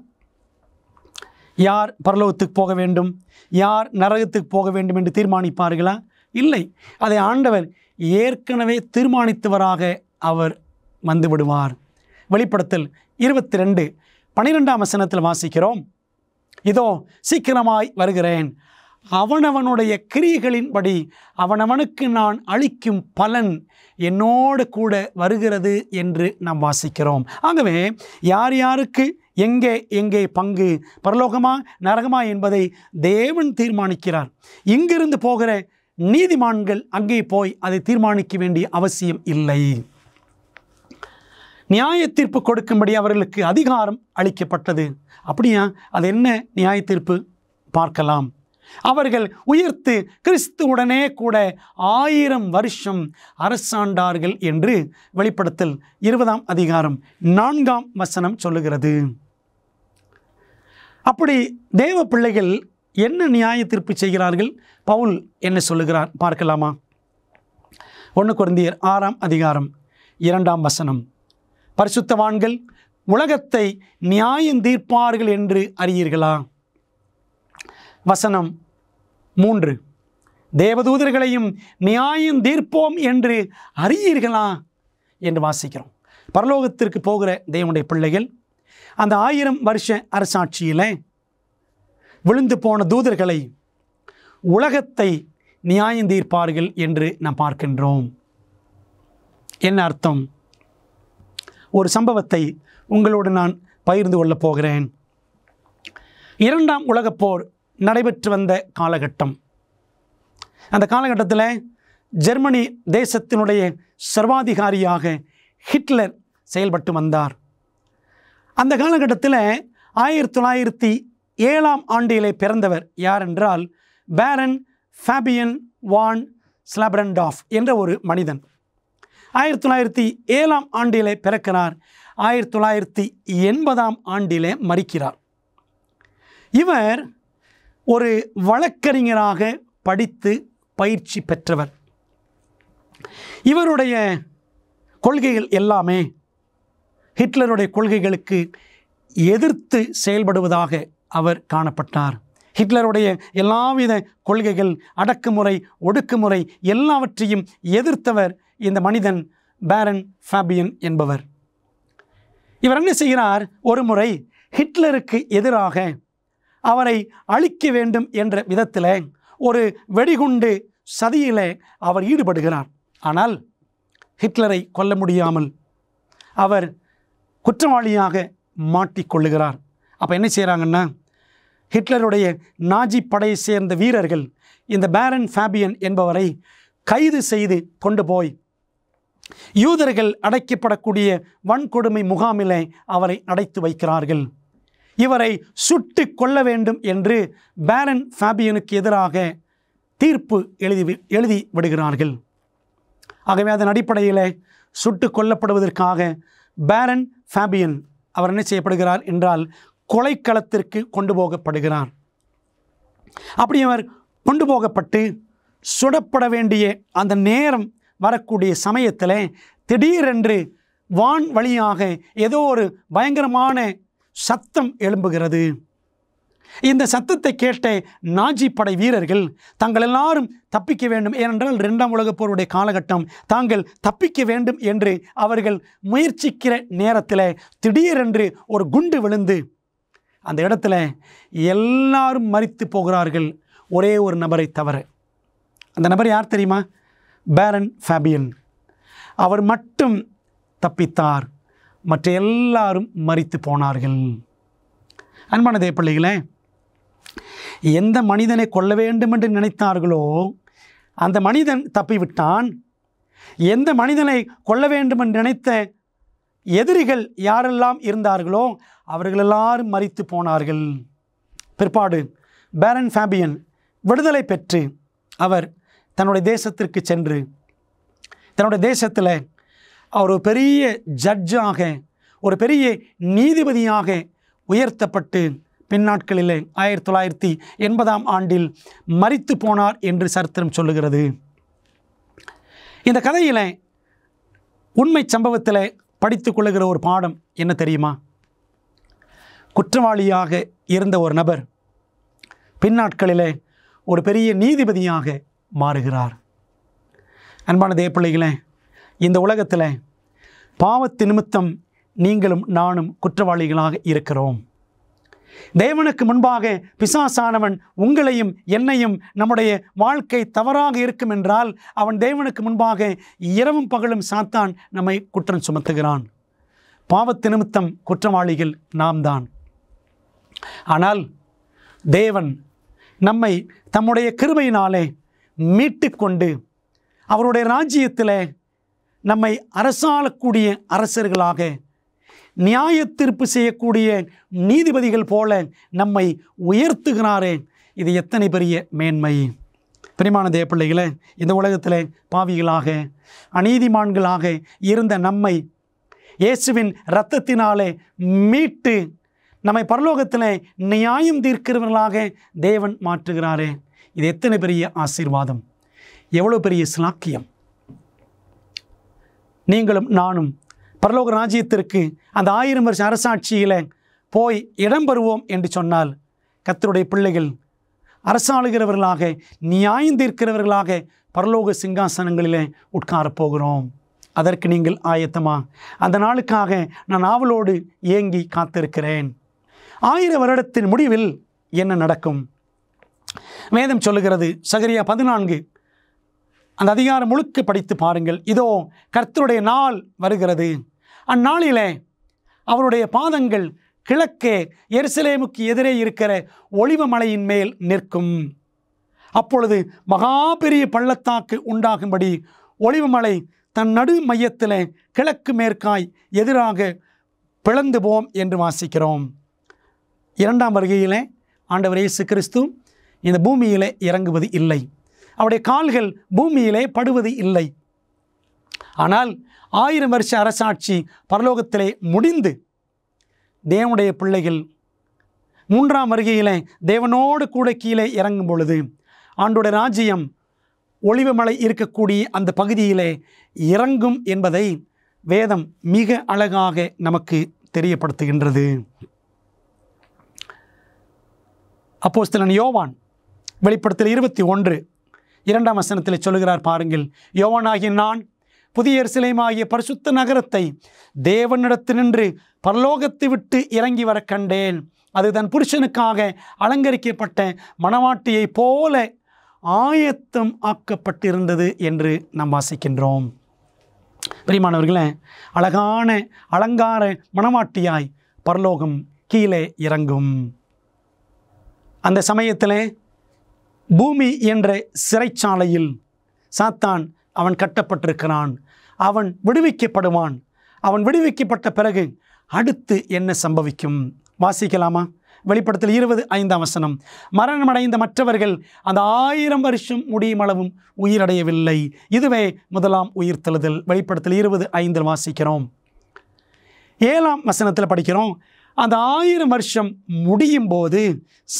யார் பரலோகத்துக்கு போக வேண்டும், யார் நரகத்துக்கு போக வேண்டும் என்று தீர்மானிப்பார்களா? இல்லை. அதை ஆண்டவர் ஏற்கனவே தீர்மானித்தவராக அவர் வந்து விடுவார். வெளிப்படுத்தல் 22:12 வாசிக்கிறோம், இதோ சீக்கிரமாய் வருகிறேன், அவனவனுடைய கிரியைகளின்படி அவனவனுக்கு நான் அளிக்கும் பலன் என்னோடு கூட வருகிறது என்று நாம் வாசிக்கிறோம். ஆகவே யார் யாருக்கு எங்கே எங்கே பங்கு, பரலோகமா நரகமா என்பதை தேவன் தீர்மானிக்கிறார். இங்கிருந்து போகிற நீதிமான்கள் அங்கே போய் அதை தீர்மானிக்க வேண்டிய அவசியம் இல்லை. நியாய தீர்ப்பு கொடுக்கும்படி அவர்களுக்கு அதிகாரம் அளிக்கப்பட்டது. அப்படியா? அது என்ன நியாய தீர்ப்பு? பார்க்கலாம். அவர்கள் உயிர்த்து கிறிஸ்துவுடனே கூட 1000 வருஷம் அரசாண்டார்கள் என்று வெளிப்படுத்தல் 20:4 சொல்லுகிறது. அப்படி தேவ பிள்ளைகள் என்ன நியாய தீர்ப்பு செய்கிறார்கள்? பவுல் என்ன சொல்லுகிறார் பார்க்கலாமா? 1 கொரிந்தியர் 6:2 பரிசுத்தவான்கள் உலகத்தை நியாயம் தீர்ப்பார்கள் என்று அறியீர்களா? வசனம் 3, தேவதூதர்களையும் நியாயம் தீர்ப்போம் என்று அறியீர்களா என்று வாசிக்கிறோம். பரலோகத்திற்கு போகிற தேவனுடைய பிள்ளைகள் அந்த 1000 வருஷ அரசாட்சியில் விழுந்து போன தூதர்களை, உலகத்தை நியாயம் தீர்ப்பார்கள் என்று நாம் பார்க்கின்றோம். என்ன அர்த்தம்? ஒரு சம்பவத்தை உங்களோடு நான் பகிர்ந்து கொள்ளப் போகிறேன். 2ஆம் உலகப் போர் நடைபெற்று வந்த காலகட்டம். அந்த காலகட்டத்தில் ஜெர்மனி தேசத்தினுடைய சர்வாதிகாரியாக ஹிட்லர் செயல்பட்டு வந்தார். அந்த காலகட்டத்தில் 1907ஆம் ஆண்டிலே பிறந்தவர் யார் என்றால் பேரன் ஃபேபியன் வான் ஸ்லாப்ரண்டாஃப் என்ற ஒரு மனிதன். 1907ஆம் ஆண்டிலே பிறக்கிறார். 1980ஆம் ஆண்டிலே மரிக்கிறார். இவர் ஒரு வழக்கறிஞராக படித்து பயிற்சி பெற்றவர். இவருடைய கொள்கைகள் எல்லாமே ஹிட்லருடைய கொள்கைகளுக்கு எதிர்த்து செயல்படுவதாக அவர் காணப்பட்டார். ஹிட்லருடைய எல்லாவித கொள்கைகள், அடக்குமுறை, ஒடுக்குமுறை எல்லாவற்றையும் எதிர்த்தவர் இந்த மனிதன் பேரன் ஃபேபியன் என்பவர். இவர் என்ன செய்கிறார்? ஒரு முறை ஹிட்லருக்கு எதிராக அவரை அழிக்க வேண்டும் என்ற விதத்தில் ஒரு வெடிகுண்டு சதியிலே அவர் ஈடுபடுகிறார். ஆனால் ஹிட்லரை கொல்ல முடியாமல் அவர் குற்றவாளியாக மாட்டிக்கொள்ளுகிறார். அப்போ என்ன செய்கிறாங்கன்னா, ஹிட்லருடைய நாஜி படையை சேர்ந்த வீரர்கள் இந்த பேரன் ஃபேபியன் என்பவரை கைது செய்து கொண்டு போய் யூதர்கள் அடைக்கப்படக்கூடிய வன்கொடுமை முகாமிலே அவரை அடைத்து வைக்கிறார்கள். இவரை சுட்டு கொல்ல வேண்டும் என்று பேரன் ஃபேபியனுக்கு எதிராக தீர்ப்பு எழுதி விடுகிறார்கள். ஆகவே அதன் அடிப்படையில் சுட்டு கொல்லப்படுவதற்காக பேரன் ஃபேபியன் அவர் என்ன செய்யப்படுகிறார் என்றால் கொலைக்களத்திற்கு கொண்டு போகப்படுகிறார். அப்படி அவர் கொண்டு போகப்பட்டு சுடப்பட வேண்டிய அந்த நேரம் வரக்கூடிய சமயத்தில் திடீரென்று வான் வழியாக ஏதோ ஒரு பயங்கரமான சத்தம் எழும்புகிறது. இந்த சத்தத்தை கேட்ட நாஜி படை வீரர்கள் தாங்கள் எல்லாரும் தப்பிக்க வேண்டும், ஏனென்றால் 2ஆம் உலகப் போருடைய காலகட்டம், தாங்கள் தப்பிக்க வேண்டும் என்று அவர்கள் முயற்சிக்கிற நேரத்தில் திடீரென்று ஒரு குண்டு விழுந்து அந்த இடத்துல எல்லாரும் மரித்து போகிறார்கள், ஒரே ஒரு நபரை தவிர. அந்த நபர் யார் தெரியுமா? பேரன் ஃபேபியன். அவர் மட்டும் தப்பித்தார், மற்ற எல்லாரும் மரித்து போனார்கள். அன்பான தேவ பிள்ளைகளே, எந்த மனிதனை கொல்ல வேண்டும் என்று நினைத்தார்களோ அந்த மனிதன் தப்பிவிட்டான். எந்த மனிதனை கொல்ல வேண்டும் என்று நினைத்த எதிரிகள் யாரெல்லாம் இருந்தார்களோ அவர்கள் எல்லாரும் மரித்து போனார்கள். பிற்பாடு பேரன் ஃபேபியன் விடுதலை பெற்று அவர் தன்னுடைய தேசத்திற்கு சென்று தன்னுடைய தேசத்தில் அவர் ஒரு பெரிய ஜட்ஜாக, ஒரு பெரிய நீதிபதியாக உயர்த்தப்பட்டு பின்னாட்களிலே 1980ஆம் ஆண்டில் மரித்து போனார் என்று சரித்திரம் சொல்லுகிறது. இந்த கதையில் உண்மை சம்பவத்தில் படித்து கொள்ளுகிற ஒரு பாடம் என்ன தெரியுமா? குற்றவாளியாக இருந்த ஒரு நபர் பின்னாட்களில் ஒரு பெரிய நீதிபதியாக மாறுகிறார். அன்பான தேவப்பிள்ளைகளே, இந்த உலகத்தில் பாவத்து நிமித்தம் நீங்களும் நானும் குற்றவாளிகளாக இருக்கிறோம். தேவனுக்கு முன்பாக பிசாசானவன் உங்களையும் என்னையும், நம்முடைய வாழ்க்கை தவறாக இருக்கும் என்றால் அவன் தேவனுக்கு முன்பாக இரவும் பகலும் சாத்தான் நம்மை குற்றம் சுமத்துகிறான். பாவத்து நிமித்தம் குற்றவாளிகள் நாம் தான். ஆனால் தேவன் நம்மை தம்முடைய கிருபையினாலே மீட்டு கொண்டு அவருடைய ராஜ்யத்தில் நம்மை அரசாளக்கூடிய அரசர்களாக, நியாய தீர்ப்பு செய்யக்கூடிய நீதிபதிகள் போல நம்மை உயர்த்துகிறாரே, இது எத்தனை பெரிய மேன்மை! பிரியமான தேவப்பிள்ளைகளே, இந்த உலகத்தில் பாவிகளாக, அநீதிமான்களாக இருந்த நம்மை இயேசுவின் இரத்தத்தினாலே மீட்டு நம்மை பரலோகத்தில் நியாயம் தீர்க்கிறவர்களாக தேவன் மாற்றுகிறாரே, இது எத்தனை பெரிய ஆசீர்வாதம்! எவ்வளோ பெரிய ஸ்லாக்கியம்! நீங்களும் நானும் பரலோக ராஜ்யத்திற்கு அந்த 1000 வருஷ அரசாட்சியில் போய் இடம் பெறுவோம் என்று சொன்னால், கர்த்தருடைய பிள்ளைகள் அரசாளுகிறவர்களாக, நியாயம் தீர்க்கிறவர்களாக பரலோக சிங்காசனங்களிலே உட்காரப் போகிறோம். அதற்கு நீங்கள் ஆயத்தமா? அந்த நாளுக்காக நான் ஆவலோடு ஏங்கி காத்திருக்கிறேன். 1000 வருடத்தின் முடிவில் என்ன நடக்கும்? வேதம் சொல்லுகிறது, சகரியா 14 அந்த அதிகாரம் முழுக்க படித்து பாருங்கள். இதோ கர்த்தருடைய நாள் வருகிறது, அந்நாளிலே அவருடைய பாதங்கள் கிழக்கே எருசலேமுக்கு எதிரே இருக்கிற ஒலிவ மலையின் மேல் நிற்கும். அப்பொழுது மகா பெரிய பள்ளத்தாக்கு உண்டாகும்படி ஒலிவ மலை தன் நடு மையத்தில் கிழக்கு மேற்காய் எதிராக பிளந்து போம் என்று வாசிக்கிறோம். 2ஆம் வருகையிலே ஆண்டவர் இயேசு கிறிஸ்து இந்த பூமியிலே இறங்குவது இல்லை. அவருடைய கால்கள் பூமியிலே படுவது இல்லை. ஆனால் 1000 வருஷ அரசாட்சி பரலோகத்திலே முடிந்து தேவனுடைய பிள்ளைகள் 3ஆம் வருகையிலே தேவனோடு கூட கீழே இறங்கும் பொழுது ஆண்டோடைய ராஜ்யம் ஒலிவமலை இருக்கக்கூடிய அந்த பகுதியிலே இறங்கும் என்பதை வேதம் மிக அழகாக நமக்கு தெரியப்படுத்துகின்றது. அப்போஸ்தலன் யோவான் வெளிப்படுத்தல் 21 2ஆம் வசனத்தில் சொல்லுகிறார் பாருங்கள். யோவானாகிய நான் புதிய எருசலேமாகிய பரிசுத்த நகரத்தை தேவனிடத்தினின்று பரலோகத்தை விட்டு இறங்கி வர கண்டேன். அது தன் புருஷனுக்காக அலங்கரிக்கப்பட்ட மணவாட்டியை போல ஆயத்தம் ஆக்கப்பட்டிருந்தது என்று நாம் வாசிக்கின்றோம். பிரியமானவர்களே, அழகான அலங்கார மணவாட்டியாய் பரலோகம் கீழே இறங்கும். அந்த சமயத்தில் பூமி என்ற சிறைச்சாலையில் சாத்தான் அவன் கட்டப்பட்டிருக்கிறான். அவன் விடுவிக்கப்படுவான். அவன் விடுவிக்கப்பட்ட பிறகு அடுத்து என்ன சம்பவிக்கும் வாசிக்கலாமா? வெளிப்படுத்தல் 25ஆம் வசனம். மரணமடைந்த மற்றவர்கள் அந்த 1000 வருஷம் முடியும் அளவும் உயிரடையவில்லை. இதுவே முதலாம் உயிர்த்தெழுதல். வெளிப்படுத்தல் 25 வாசிக்கிறோம். 7ஆம் வசனத்தில் படிக்கிறோம், அந்த 1000 வருஷம் முடியும் போது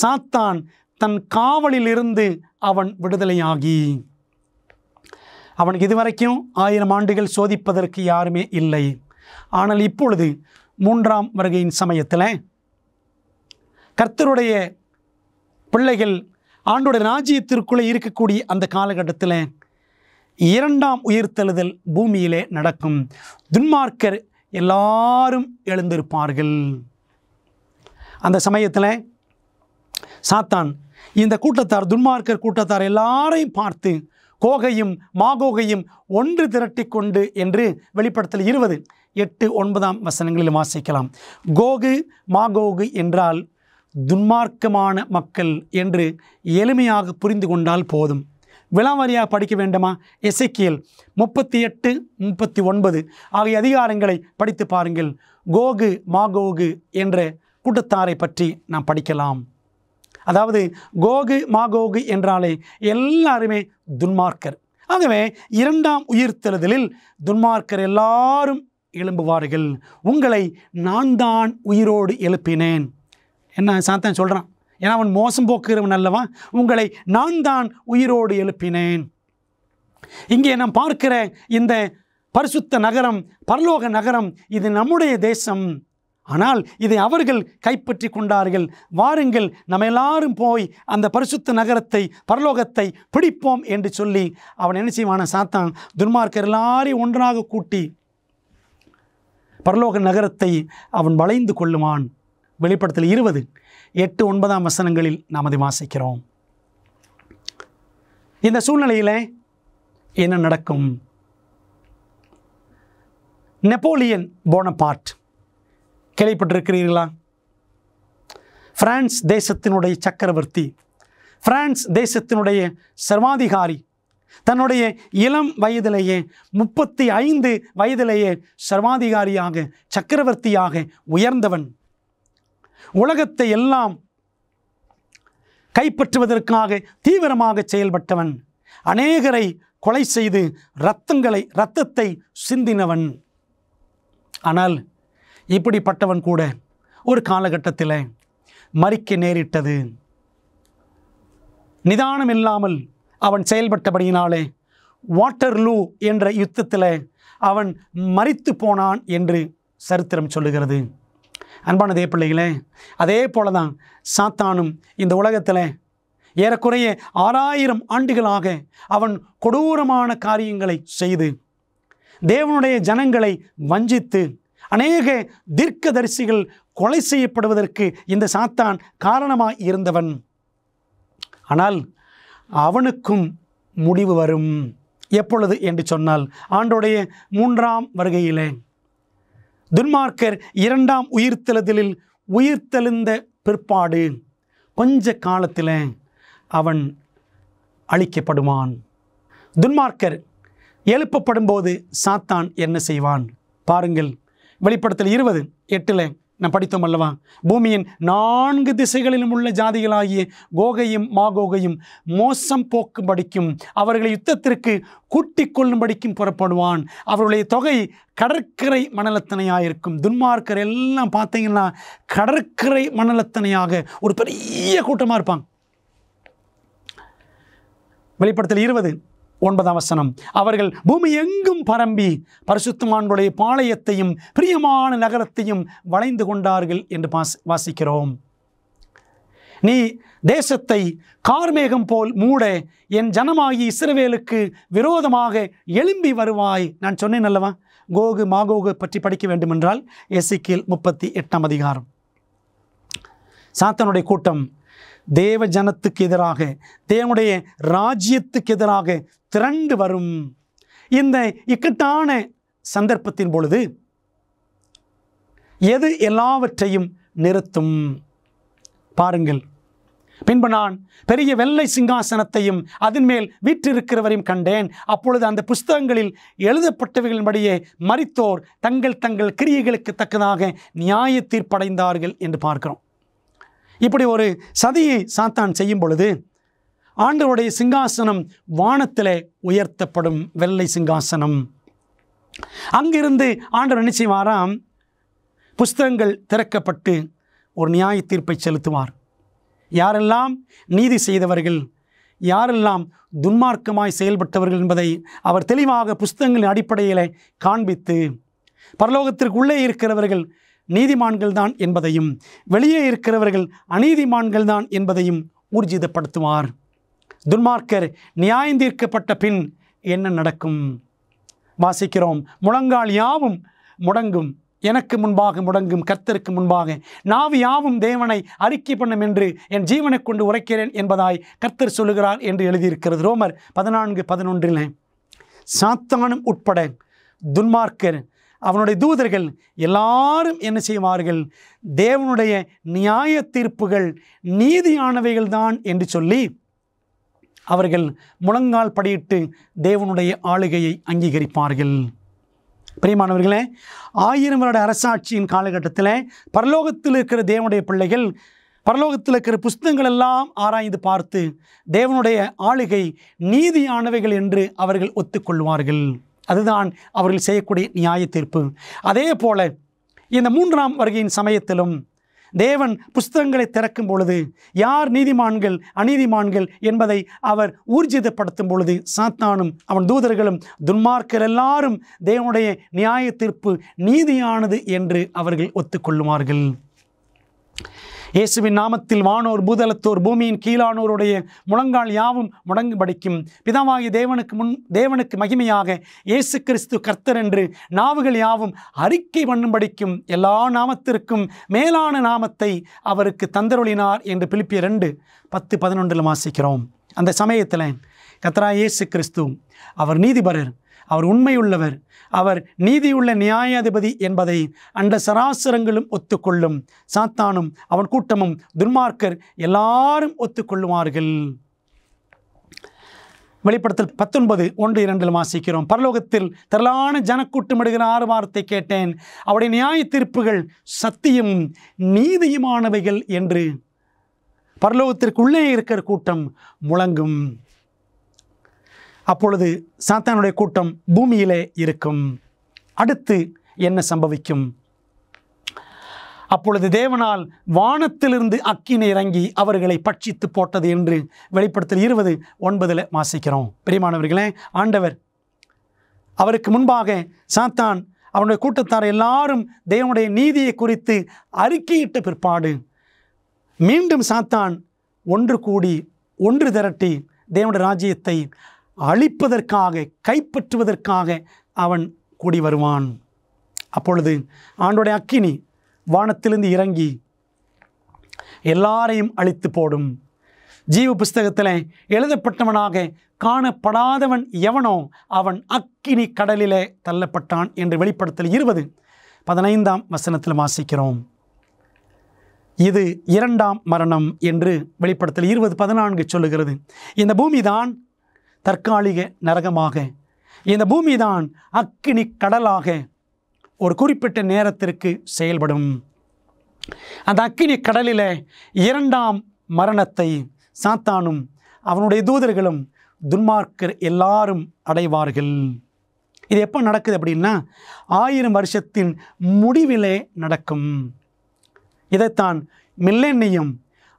சாத்தான் தன் காவலிலிருந்து அவன் விடுதலையாகி, அவனுக்கு இதுவரைக்கும் 1000 ஆண்டுகள் சோதிப்பதற்கு யாருமே இல்லை. ஆனால் இப்பொழுது 3ஆம் வருகையின் சமயத்தில் கர்த்தருடைய பிள்ளைகள் ஆண்டோடைய ராஜ்யத்திற்குள்ளே இருக்கக்கூடிய அந்த காலகட்டத்தில் 2ஆம் உயிர்த்தெழுதல் பூமியிலே நடக்கும். துன்மார்க்கர் எல்லாரும் எழுந்திருப்பார்கள். அந்த சமயத்தில் சாத்தான் இந்த கூட்டத்தார், துன்மார்க்கர் கூட்டத்தார் எல்லாரையும் பார்த்து கோகையும் மாகோகையும் ஒன்று திரட்டி கொண்டு என்று வெளிப்படுத்தல் 20 8 9ஆம் வசனங்களில் வாசிக்கலாம். கோகு மாகோகு என்றால் துன்மார்க்கமான மக்கள் என்று எளிமையாக புரிந்து கொண்டால் போதும். விலாவாரியாக படிக்க வேண்டுமா? எசேக்கியேல் 38 39 ஆகிய அதிகாரங்களை படித்து பாருங்கள். கோகு மாகோகு என்ற கூட்டத்தாரை பற்றி நாம் படிக்கலாம். அதாவது கோகு மாகோகு என்றாலே எல்லாருமே துன்மார்க்கர். ஆகவே இரண்டாம் உயிர்த்தெழுதலில் துன்மார்க்கர் எல்லாரும் எழும்புவார்கள். உங்களை நான் தான் உயிரோடு எழுப்பினேன். என்ன சாத்தான் சொல்கிறான்? ஏன்னா அவன் மோசம் போக்குகிறவன் அல்லவா? உங்களை நான் தான் உயிரோடு எழுப்பினேன். இங்கே நாம் பார்க்கிற இந்த பரிசுத்த நகரம், பரலோக நகரம், இது நம்முடைய தேசம். ஆனால் இதை அவர்கள் கைப்பற்றி கொண்டார்கள். வாருங்கள், நம்ம எல்லாரும் போய் அந்த பரிசுத்த நகரத்தை, பரலோகத்தை பிடிப்போம் என்று சொல்லி அவன் என்ன செய்வான? சாத்தான் துன்மார்க்கர் எல்லாரையும் ஒன்றாக கூட்டி பரலோக நகரத்தை அவன் வளைந்து கொள்ளுவான். வெளிப்படுத்தல் 20:8-9 வசனங்களில் நாம் அதை வாசிக்கிறோம். இந்த சூழ்நிலையில் என்ன நடக்கும்? Napoleon Bonaparte கேள்விப்பட்டிருக்கிறீர்களா? பிரான்ஸ் தேசத்தினுடைய சக்கரவர்த்தி, பிரான்ஸ் தேசத்தினுடைய சர்வாதிகாரி, தன்னுடைய இளம் வயதிலேயே 35 வயதிலேயே சர்வாதிகாரியாக, சக்கரவர்த்தியாக உயர்ந்தவன். உலகத்தை எல்லாம் கைப்பற்றுவதற்காக தீவிரமாக செயல்பட்டவன். அநேகரை கொலை செய்து இரத்தத்தை சிந்தினவன். ஆனால் இப்படிப்பட்டவன் கூட ஒரு காலகட்டத்தில் மரிக்க நேரிட்டது. நிதானம் இல்லாமல் அவன் செயல்பட்டபடியினாலே வாட்டர்லூ என்ற யுத்தத்தில் அவன் மரித்து போனான் என்று சரித்திரம் சொல்லுகிறது. அன்பான தேவ பிள்ளைகளே, அதே போல தான் சாத்தானும் இந்த உலகத்தில் ஏறக்குறைய 6000 ஆண்டுகளாக அவன் கொடூரமான காரியங்களை செய்து தேவனுடைய ஜனங்களை வஞ்சித்து அநேக தீர்க்கதரிசிகள் கொலை செய்யப்படுவதற்கு இந்த சாத்தான் காரணமாய் இருந்தவன். ஆனால் அவனுக்கும் முடிவு வரும். எப்பொழுது என்று சொன்னால், ஆண்டோடைய 3ஆம் வருகையிலே. துன்மார்க்கர் 2ஆம் உயிர்த்தெழுதலில் உயிர்த்தெழுந்த பிற்பாடு கொஞ்ச காலத்தில் அவன் அழிக்கப்படுவான். துன்மார்க்கர் எழுப்பப்படும்போது சாத்தான் என்ன செய்வான் பாருங்கள். வெளிப்படுத்தல் 20:8 நாம் படித்தோம் அல்லவா? பூமியின் 4 திசைகளிலும் உள்ள ஜாதிகளாகிய கோகையும் மாகோகையும் மோசம் போக்கும்படிக்கும் அவர்களை யுத்தத்திற்கு கூட்டிக் கொள்ளும்படிக்கும் புறப்படுவான். அவருடைய தொகை கடற்கரை மணலத்தனையாயிருக்கும். துன்மார்க்கர் எல்லாம் பார்த்தீங்கன்னா கடற்கரை மணலத்தனையாக ஒரு பெரிய கூட்டமாக இருப்பாங்க. வெளிப்படுத்தல் 20:9 வசனம், அவர்கள் பூமி எங்கும் பரம்பி பரிசுத்தவான்களுடைய பாளையத்தையும் பிரியமான நகரத்தையும் வளைந்து கொண்டார்கள் என்று வாசிக்கிறோம். நீ தேசத்தை கார்மேகம் போல் மூட என் ஜனமாகி இஸ்ரவேலுக்கு விரோதமாக எழும்பி வருவாய். நான் சொன்னேன் அல்லவா, கோகு மாகோகு பற்றி படிக்க வேண்டுமென்றால் எசேக்கியேல் 38ஆம் அதிகாரம். சாத்தானுடைய கூட்டம் தேவ ஜனத்துக்கு எதிராக, தேவனுடைய ராஜ்யத்துக்கு எதிராக திரண்டு வரும். இந்த இக்கட்டான சந்தர்ப்பத்தின் பொழுது எது எல்லாவற்றையும் நிறுத்தும் பாருங்கள். பின்பு நான் பெரிய வெள்ளை சிங்காசனத்தையும் அதன் மேல் வீற்றிருக்கிறவரையும் கண்டேன். அப்பொழுது அந்த புஸ்தகங்களில் எழுதப்பட்டவைகளின்படியே மரித்தோர் தங்கள் தங்கள் கிரியைகளுக்கு தக்கதாக நியாய தீர்ப்படைந்தார்கள் என்று பார்க்கிறோம். இப்படி ஒரு சதியை சாத்தான் செய்யும் பொழுது ஆண்டவருடைய சிங்காசனம் வானத்திலே உயர்த்தப்படும், வெள்ளை சிங்காசனம். அங்கிருந்து ஆண்டவர் என்ன செய்வாராம்? புஸ்தகங்கள் திறக்கப்பட்டு ஒரு நியாய தீர்ப்பை செலுத்துவார். யாரெல்லாம் நீதி செய்தவர்கள், யாரெல்லாம் துன்மார்க்கமாய் செயல்பட்டவர்கள் என்பதை அவர் தெளிவாக புஸ்தகங்களின் அடிப்படையில் காண்பித்து, பரலோகத்திற்கு உள்ளே இருக்கிறவர்கள் நீதிமான்கள் தான் என்பதையும் வெளியே இருக்கிறவர்கள் அநீதிமான்கள் தான் என்பதையும் ஊர்ஜிதப்படுத்துவார். துன்மார்க்கர் நியாயந்தீர்க்கப்பட்ட பின் என்ன நடக்கும் வாசிக்கிறோம். முழங்கால் யாவும் முடங்கும், எனக்கு முன்பாக முடங்கும், கர்த்தருக்கு முன்பாக நாவு யாவும் தேவனை அறிக்கை பண்ணும் என்று என் ஜீவனை கொண்டு உரைக்கிறேன் என்பதாய் கர்த்தர் சொல்லுகிறார் என்று எழுதியிருக்கிறது. ரோமர் 14:11. சாத்தானும் உட்பட துன்மார்க்கர், அவனுடைய தூதர்கள் எல்லாரும் என்ன செய்வார்கள்? தேவனுடைய நியாய தீர்ப்புகள் நீதியானவைகள் தான் என்று சொல்லி அவர்கள் முழங்கால் படியிட்டு தேவனுடைய ஆளுகையை அங்கீகரிப்பார்கள். பிரியமானவர்களே, 1000 வருட அரசாட்சியின் காலகட்டத்தில் பரலோகத்தில் இருக்கிற தேவனுடைய பிள்ளைகள் பரலோகத்தில் இருக்கிற புஸ்தகங்கள் எல்லாம் ஆராய்ந்து பார்த்து தேவனுடைய ஆளுகை நீதியானவைகள் என்று அவர்கள் ஒத்துக்கொள்வார்கள். அதுதான் அவர்கள் செய்யக்கூடிய நியாய தீர்ப்பு. அதே போல இந்த 3ஆம் வருகையின் சமயத்திலும் தேவன் புஸ்தகங்களை திறக்கும் பொழுது யார் நீதிமான்கள் அநீதிமான்கள் என்பதை அவர் ஊர்ஜிதப்படுத்தும் பொழுது சாத்தானும் அவன் தூதர்களும் துன்மார்க்கர் எல்லாரும் தேவனுடைய நியாய தீர்ப்பு நீதியானது என்று அவர்கள் ஒத்துக்கொள்ளுவார்கள். இயேசுவின் நாமத்தில் வானோர் பூதலத்தோர் பூமியின் கீழானோருடைய முழங்கால் யாவும் முடங்கும்படிக்கும் பிதாவாகிய தேவனுக்கு மகிமையாக இயேசு கிறிஸ்து கர்த்தர் என்று நாவுகள் யாவும் அறிக்கை பண்ணும்படிக்கும் எல்லா நாமத்திற்கும் மேலான நாமத்தை அவருக்கு தந்தருளினார் என்று பிலிப்பியர் 2:10-11 வாசிக்கிறோம். அந்த சமயத்தில் கர்த்தராகிய இயேசு கிறிஸ்து அவர் நீதிபரர், அவர் உண்மையுள்ளவர், அவர் நீதியுள்ள நியாயாதிபதி என்பதை அண்ட சராசரங்களும் ஒத்துக்கொள்ளும். சாத்தானும் அவன் கூட்டமும் துன்மார்க்கர் எல்லாரும் ஒத்துக்கொள்ளுவார்கள். வெளிப்படுத்தல் 19:1-2 வாசிக்கிறோம். பரலோகத்தில் திரளான ஜனக்கூட்டமிடுகிற 6 வார்த்தை கேட்டேன். அவருடைய நியாய தீர்ப்புகள் சத்தியம் நீதியுமானவைகள் என்று பரலோகத்திற்குள்ளே இருக்கிற கூட்டம் முழங்கும். அப்பொழுது சாத்தானுடைய கூட்டம் பூமியிலே இருக்கும். அடுத்து என்ன சம்பவிக்கும்? அப்பொழுது தேவனால் வானத்திலிருந்து அக்கினி இறங்கி அவர்களை பட்சித்து போட்டது என்று வெளிப்படுத்தல் 20:9 வாசிக்கிறோம். பிரியமானவர்களே, ஆண்டவர் அவருக்கு முன்பாக சாத்தான் அவனுடைய கூட்டத்தார் எல்லாரும் தேவனுடைய நீதியை குறித்து அறிக்கையிட்ட பிற்பாடு மீண்டும் சாத்தான் ஒன்று கூடி ஒன்று திரட்டி தேவனுடைய ராஜ்யத்தை அழிப்பதற்காக கைப்பற்றுவதற்காக அவன் கூடி வருவான். அப்பொழுது ஆண்டோடைய அக்கினி வானத்திலிருந்து இறங்கி எல்லாரையும் அழித்து போடும். ஜீவ புஸ்தகத்தில் எழுதப்பட்டவனாக காணப்படாதவன் எவனோ அவன் அக்கினி கடலிலே தள்ளப்பட்டான் என்று வெளிப்படுத்தல் 20:15 வாசிக்கிறோம். இது 2ஆம் மரணம் என்று வெளிப்படுத்தல் 20:14 சொல்லுகிறது. இந்த பூமிதான் தற்காலிக நரகமாக, இந்த பூமிதான் அக்கினி கடலாக ஒரு குறிப்பிட்ட நேரத்திற்கு செயல்படும். அந்த அக்கினி கடலில் 2ஆம் மரணத்தை சாத்தானும் அவனுடைய தூதர்களும் துன்மார்க்கர் எல்லாரும் அடைவார்கள். இது எப்போ நடக்குது அப்படின்னா 1000 வருஷத்தின் முடிவிலே நடக்கும். இதைத்தான் மில்லேனியம்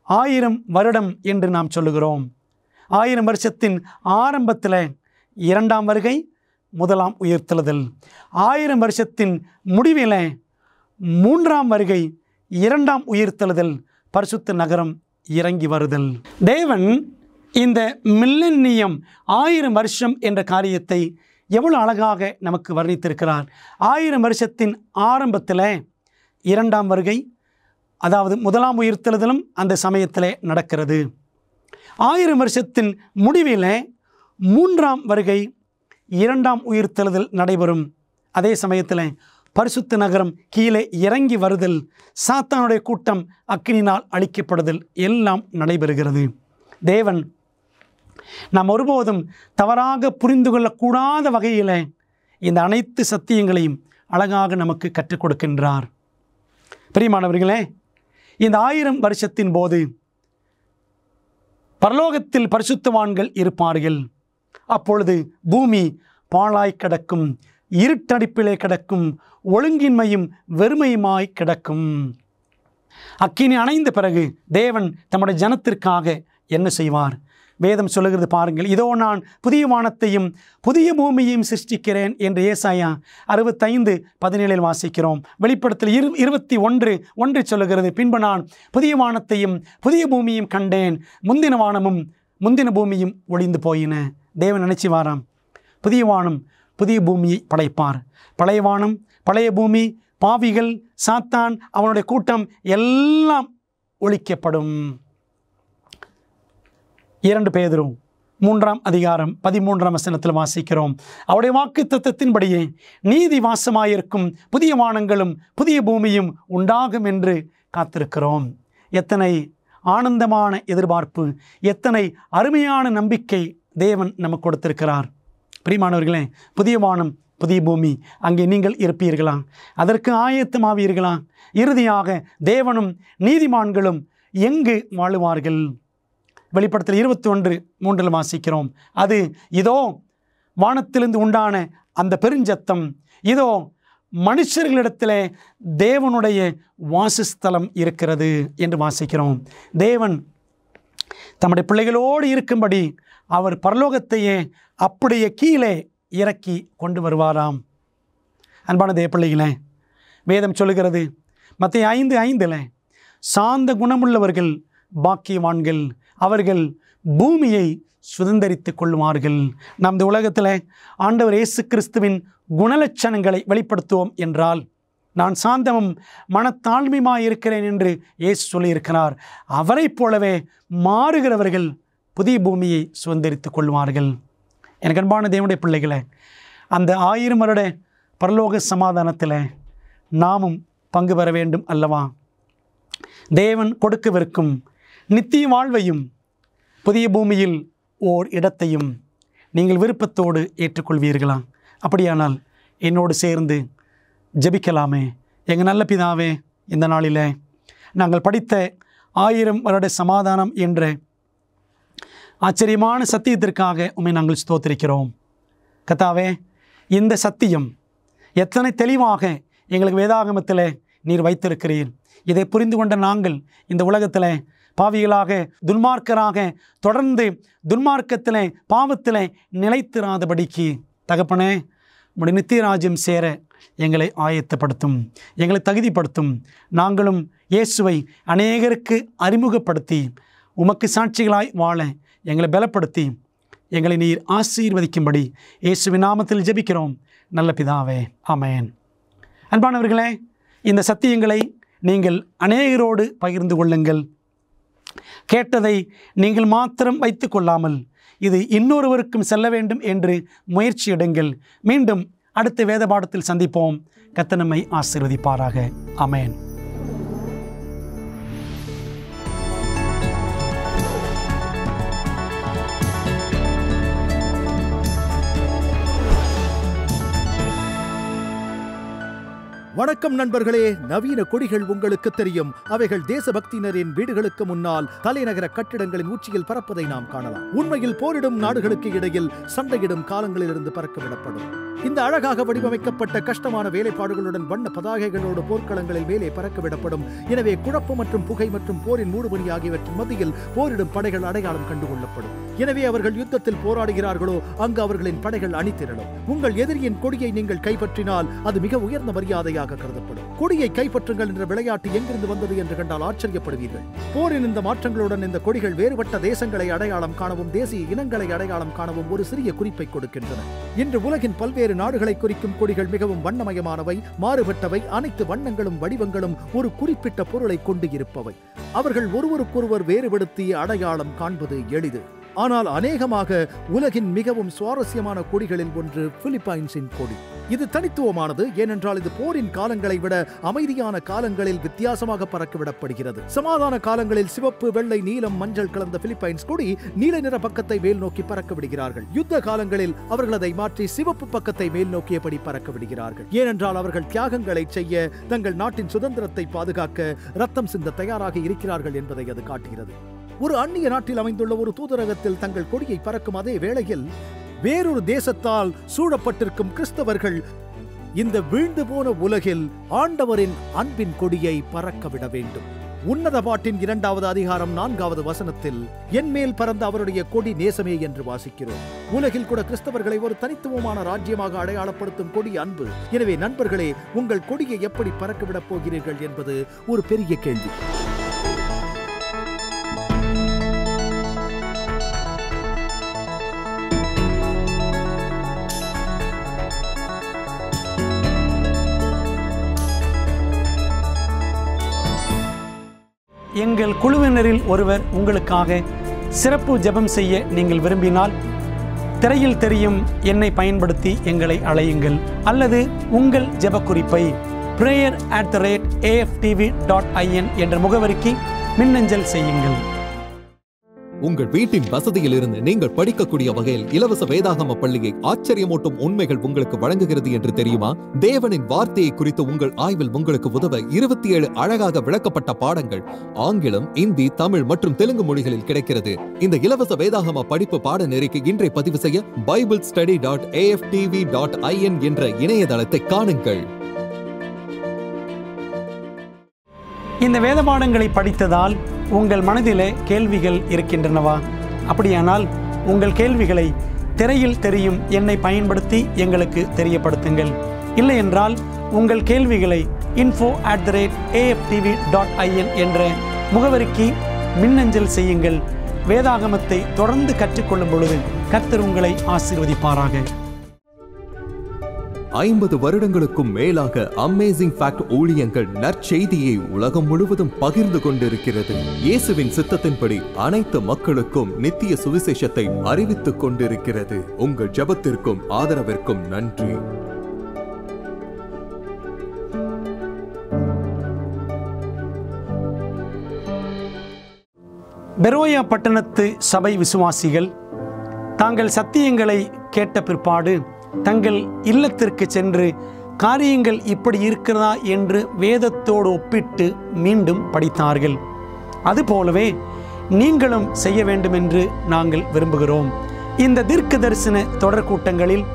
1000 வருடம் என்று நாம் சொல்லுகிறோம். 1000 வருஷத்தின் ஆரம்பத்தில் 2ஆம் வருகை, 1ஆம் உயிர்த்தெழுதல். 1000 வருஷத்தின் முடிவில் 3ஆம் வருகை, 2ஆம் உயிர்த்தெழுதல், பரிசுத்த நகரம் இறங்கி வருதல். தேவன் இந்த மில்லேனியம் 1000 வருஷம் என்ற காரியத்தை எவ்வளவு அழகாக நமக்கு வர்ணித்திருக்கிறார். 1000 வருஷத்தின் ஆரம்பத்தில் 2ஆம் வருகை, அதாவது 1ஆம் உயிர்த்தெழுதலும் அந்த சமயத்தில் நடக்கிறது. 1000 வருஷத்தின் முடிவில் 3ஆம் வருகை, 2ஆம் உயிர்த்தெழுதல் நடைபெறும். அதே சமயத்தில் பரிசுத்த நகரம் கீழே இறங்கி வருதல், சாத்தானுடைய கூட்டம் அக்கினினால் அழிக்கப்படுதல் எல்லாம் நடைபெறுகிறது. தேவன் நாம் ஒருபோதும் தவறாக புரிந்து கொள்ளக்கூடாத வகையில் இந்த அனைத்து சத்தியங்களையும் அழகாக நமக்கு கற்றுக் கொடுக்கின்றார். பிரியமானவர்களே, இந்த 1000 வருஷத்தின் போது பரலோகத்தில் பரிசுத்தவான்கள் இருப்பார்கள். அப்பொழுது பூமி பாழாய் கிடக்கும், இருட்டடிப்பிலே கிடக்கும், ஒழுங்கின்மையும் வெறுமையுமாய் கிடக்கும். அக்கினி அணைந்த பிறகு தேவன் தம்முடைய ஜனத்திற்காக என்ன செய்வார்? வேதம் சொல்லுகிறது பாருங்கள். இதோ நான் புதிய வானத்தையும் புதிய பூமியையும் சிருஷ்டிக்கிறேன் என்று ஏசாயா 65:17 வாசிக்கிறோம். வெளிப்படுத்தல் 21:1 சொல்லுகிறது, பின்பு நான் புதிய வானத்தையும் புதிய பூமியும் கண்டேன், முந்தின வானமும் முந்தின பூமியும் ஒளிந்து போயின. தேவன் நினைச்சுவாராம், புதிய வானம் புதிய பூமியை படைப்பார். பழைய வானம் பழைய பூமி, பாவிகள், சாத்தான், அவனுடைய கூட்டம் எல்லாம் ஒழிக்கப்படும். 2 பேதுரு 3ஆம் அதிகாரம் 13ஆம் வசனத்தில் வாசிக்கிறோம், அவருடைய வாக்குத்தத்தத்தின்படியே நீதி வாசமாயிருக்கும் புதிய வானங்களும் புதிய பூமியும் உண்டாகும் என்று காத்திருக்கிறோம். எத்தனை ஆனந்தமான எதிர்பார்ப்பு, எத்தனை அருமையான நம்பிக்கை தேவன் நமக்கு கொடுத்திருக்கிறார். பிரியமானவர்களே, புதிய வானம் புதிய பூமி, அங்கே நீங்கள் இருப்பீர்களா? அதற்கு ஆயத்தமாவீர்களா? இறுதியாக தேவனும் நீதிமான்களும் எங்கு வாழுவார்கள்? வெளிப்படுத்தல் 21:3 வாசிக்கிறோம். அது இதோ வானத்திலிருந்து உண்டான அந்த பெருஞ்சத்தம், இதோ மனுஷர்களிடத்திலே தேவனுடைய வாசஸ்தலம் இருக்கிறது என்று வாசிக்கிறோம். தேவன் தம்முடைய பிள்ளைகளோடு இருக்கும்படி அவர் பரலோகத்தையே அப்படியே கீழே இறக்கி கொண்டு வருவாராம். அன்பான தேவ பிள்ளைகளே, வேதம் சொல்லுகிறது மத்தேயு 5:5 சாந்த குணமுள்ளவர்கள் பாக்கியவான்கள், அவர்கள் பூமியை சுதந்தரித்துக் கொள்வார்கள். நாம் இந்த உலகத்தில் ஆண்டவர் இயேசு கிறிஸ்துவின் குணலட்சணங்களை வெளிப்படுத்துவோம் என்றால், நான் சாந்தமும் மனத்தாழ்மையுமாய் இருக்கிறேன் என்று இயேசு சொல்லியிருக்கிறார். அவரை போலவே மாறுகிறவர்கள் புதிய பூமியை சுதந்தரித்துக் கொள்வார்கள். எனக்கு அன்பான தேவனுடைய பிள்ளைகளை, அந்த 1000 வருட பரலோக சமாதானத்தில் நாமும் பங்கு பெற வேண்டும் அல்லவா? தேவன் கொடுக்கவிருக்கும் நித்திய வாழ்வையும் புதிய பூமியில் ஓர் இடத்தையும் நீங்கள் விருப்பத்தோடு ஏற்றுக்கொள்வீர்களா? அப்படியானால் என்னோடு சேர்ந்து ஜெபிக்கலாமே. எங்கள் நல்ல பிதாவே, இந்த நாளில் நாங்கள் படித்த 1000 வருட சமாதானம் என்ற ஆச்சரியமான சத்தியத்திற்காக உம்மை நாங்கள் ஸ்தோத்திரிக்கிறோம். கர்த்தாவே, இந்த சத்தியம் எத்தனை தெளிவாக எங்களுக்கு வேதாகமத்தில் நீர் வைத்திருக்கிறீர். இதை புரிந்து கொண்ட நாங்கள் இந்த உலகத்தில் பாவிகளாக, துன்மார்க்கராக, தொடர்ந்து துன்மார்க்கத்தில், பாவத்தில் நிலைத்திராதபடிக்கு தகப்பனே, உம்முடைய நித்திய ராஜ்யம் சேர எங்களை ஆயத்தப்படுத்தும், எங்களை தகுதிப்படுத்தும். நாங்களும் இயேசுவை அநேகருக்கு அறிமுகப்படுத்தி உமக்கு சாட்சிகளாய் வாழ எங்களை பலப்படுத்தி எங்களை நீர் ஆசீர்வதிக்கும்படி இயேசுவின் நாமத்தில் ஜெபிக்கிறோம் நல்ல பிதாவே, ஆமென். அன்பானவர்களே, இந்த சத்தியங்களை நீங்கள் அநேகரோடு பகிர்ந்து கொள்ளுங்கள். கேட்டதை நீங்கள் மாத்திரம் வைத்து கொள்ளாமல் இது இன்னொருவருக்கும் செல்ல வேண்டும் என்று முயற்சி எடுங்கள். மீண்டும் அடுத்த வேத பாடத்தில் சந்திப்போம். கர்த்தர் நம்மை ஆசீர்வதிப்பாராக. ஆமென். வணக்கம் நண்பர்களே. நவீன கொடிகள் உங்களுக்கு தெரியும். அவைகள் தேசபக்தியினரின் வீடுகளுக்கு முன்னால் தலைநகர கட்டிடங்களின் உச்சியில் பறப்பதை நாம் காணலாம். உண்மையில் போரிடும் நாடுகளுக்கு இடையில் சண்டையிடும் காலங்களிலிருந்து பறக்கவிடப்படும். இந்த அழகாக வடிவமைக்கப்பட்ட கஷ்டமான வேலைப்பாடுகளுடன் வண்ண பதாகைகளோடு போர்க்களங்களில் மேலே பறக்கவிடப்படும். எனவே குழப்பம் மற்றும் புகை மற்றும் போரின் மூடுபனி ஆகியவற்றின் மத்தியில் போரிடும் படைகள் அடையாளம் கண்டுகொள்ளப்படும். எனவே அவர்கள் யுத்தத்தில் போராடுகிறார்களோ அங்கு அவர்களின் படைகள் அணிதிரளும். உங்கள் எதிரியின் கொடியை நீங்கள் கைப்பற்றினால் அது மிக உயர்ந்த மரியாதையாக கருதப்படும். கொடியை கைப்பற்றுங்கள் என்ற விளையாட்டு எங்கிருந்து வந்தது என்று கண்டால் ஆச்சரியப்படுவீர்கள். போரின் இந்த மாற்றங்களுடன் இந்த கொடிகள் வேறுபட்ட தேசங்களை அடையாளம் காணவும் தேசிய இனங்களை அடையாளம் காணவும் ஒரு சிறிய குறிப்பை கொடுக்கின்றன. இன்று உலகின் பல்வேறு நாடுகளை குறிக்கும் கொடிகள் மிகவும் வண்ணமயமானவை, மாறுபட்டவை. அனைத்து வண்ணங்களும் வடிவங்களும் ஒரு குறிப்பிட்ட பொருளை கொண்டு இருப்பவை. அவர்கள் ஒருவருக்கொருவர் வேறுபடுத்தி அடையாளம் காண்பது எளிது. ஆனால் அநேகமாக உலகின் மிகவும் சுவாரஸ்யமான கொடிகளில் ஒன்று பிலிப்பைன்ஸின் கொடி. இது தனித்துவமானது, ஏனென்றால் இது போரின் காலங்களை விட அமைதியான காலங்களில் வித்தியாசமாக பறக்கவிடப்படுகிறது. சமாதான காலங்களில் சிவப்பு, வெள்ளை, நீலம், மஞ்சள் கலந்த பிலிப்பைன்ஸ் கொடி நீல நிற பக்கத்தை மேல் நோக்கி பறக்க விடுகிறார்கள். யுத்த காலங்களில் அவர்கள் அதை மாற்றி சிவப்பு பக்கத்தை மேல் நோக்கியபடி பறக்க விடுகிறார்கள். ஏனென்றால் அவர்கள் தியாகங்களை செய்ய, தங்கள் நாட்டின் சுதந்திரத்தை பாதுகாக்க ரத்தம் சிந்த தயாராக இருக்கிறார்கள் என்பதை அது காட்டுகிறது. ஒரு அந்நிய நாட்டில் அமைந்துள்ள ஒரு தூதரகத்தில் தங்கள் கொடியை பறக்கும் அதே வேளையில் வேறொரு தேசத்தால் சூழப்பட்டிருக்கும் கிறிஸ்தவர்கள் இந்த வீழ்ந்து போன உலகில் ஆண்டவரின் அன்பின் கொடியை பறக்கவிட வேண்டும். உன்னத பாட்டின் 2வது அதிகாரம் 4வது வசனத்தில் என் மேல் பறந்த அவருடைய கொடி நேசமே என்று வாசிக்கிறோம். உலகில் கூட கிறிஸ்தவர்களை ஒரு தனித்துவமான ராஜ்யமாக அடையாளப்படுத்தும் கொடி அன்பு. எனவே நண்பர்களே, உங்கள் கொடியை எப்படி பறக்கவிடப் போகிறீர்கள் என்பது ஒரு பெரிய கேள்வி. எங்கள் குழுவினரில் ஒருவர் உங்களுக்காக சிறப்பு ஜெபம் செய்ய நீங்கள் விரும்பினால் திரையில் தெரியும் எண்ணை பயன்படுத்தி எங்களை அழையுங்கள். அல்லது உங்கள் ஜெப குறிப்பை prayer@aftv.in என்ற முகவரிக்கு மின்னஞ்சல் செய்யுங்கள். உங்கள் வீட்டின் வசதியில் இருந்து நீங்கள் படிக்கக்கூடிய வகையில் இலவச வேதாகம பள்ளியை ஆச்சரியமூட்டும் உண்மைகள் உங்களுக்கு வழங்குகிறது என்று தெரியுமா? தேவனின் வார்த்தையை குறித்து உங்கள் ஆய்வில் உங்களுக்கு உதவ 27 அழகாக விளக்கப்பட்ட பாடங்கள் ஆங்கிலம், இந்தி, தமிழ் மற்றும் தெலுங்கு மொழிகளில் கிடைக்கிறது. இந்த இலவச வேதாகம படிப்பு பாடநெறிக்கு இன்றை பதிவு செய்ய biblestudy.aftv.in என்ற இணையதளத்தை காணுங்கள். இந்த வேத பாடங்களை படித்ததால் உங்கள் மனதிலே கேள்விகள் இருக்கின்றனவா? அப்படியானால் உங்கள் கேள்விகளை திரையில் தெரியும் எண்ணை பயன்படுத்தி எங்களுக்கு தெரியப்படுத்துங்கள். இல்லை என்றால் உங்கள் கேள்விகளை info@aftv.in என்ற முகவரிக்கு மின்னஞ்சல் செய்யுங்கள். வேதாகமத்தை தொடர்ந்து கற்றுக்கொள்ளும் பொழுது கர்த்தர் உங்களை ஆசீர்வதிப்பாராக. 50 வருடங்களுக்கும் மேலாக அமேசிங் ஃபேக்ட் ஊழியங்கள் நற்செய்தியை உலகம் முழுவதும் பகிர்ந்து கொண்டிருக்கிறது. இயேசுவின் சித்தத்தின்படி அனைத்து மக்களுக்கும் நித்திய சுவிசேஷத்தை அறிவித்துக் கொண்டிருக்கிறது. உங்கள் ஜெபத்திற்கும் ஆதரவிற்கும் நன்றி. பெரோயா பட்டணத்து சபை விசுவாசிகள் தாங்கள் சத்தியங்களை கேட்ட பிற்பாடு தங்கள் இல்லத்திற்கு சென்று காரியங்கள் இப்படி இருக்கிறதா என்று வேதத்தோடு ஒப்பிட்டு மீண்டும் படித்தார்கள். அதுபோலவே நீங்களும் செய்ய வேண்டும் என்று நாங்கள் விரும்புகிறோம். இந்த தீர்க்க தரிசன தொடர் கூட்டங்களில்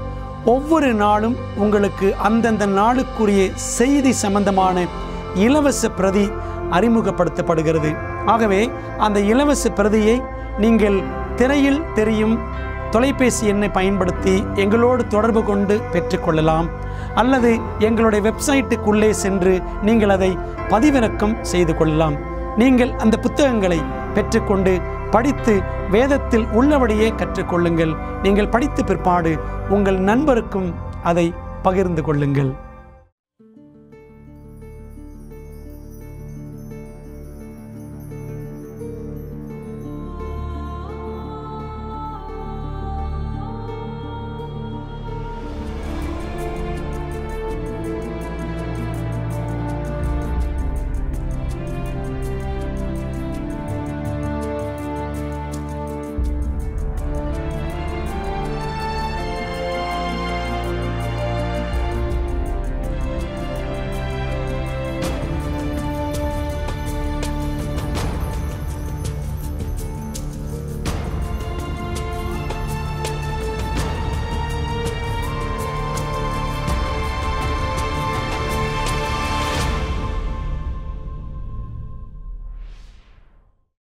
ஒவ்வொரு நாளும் உங்களுக்கு அந்தந்த நாளுக்குரிய செய்தி சம்பந்தமான இலவச பிரதி அறிமுகப்படுத்தப்படுகிறது. ஆகவே அந்த இலவச பிரதியை நீங்கள் திரையில் தெரியும் தொலைபேசி எண்ணை பயன்படுத்தி எங்களோடு தொடர்பு கொண்டு பெற்றுக்கொள்ளலாம். அல்லது எங்களுடைய வெப்சைட்டுக்குள்ளே சென்று நீங்கள் அதை பதிவிறக்கம் செய்து கொள்ளலாம். நீங்கள் அந்த புத்தகங்களை பெற்றுக்கொண்டு படித்து வேதத்தில் உள்ளபடியே கற்றுக்கொள்ளுங்கள். நீங்கள் படித்த பிற்பாடு உங்கள் நண்பருக்கும் அதை பகிர்ந்து கொள்ளுங்கள்.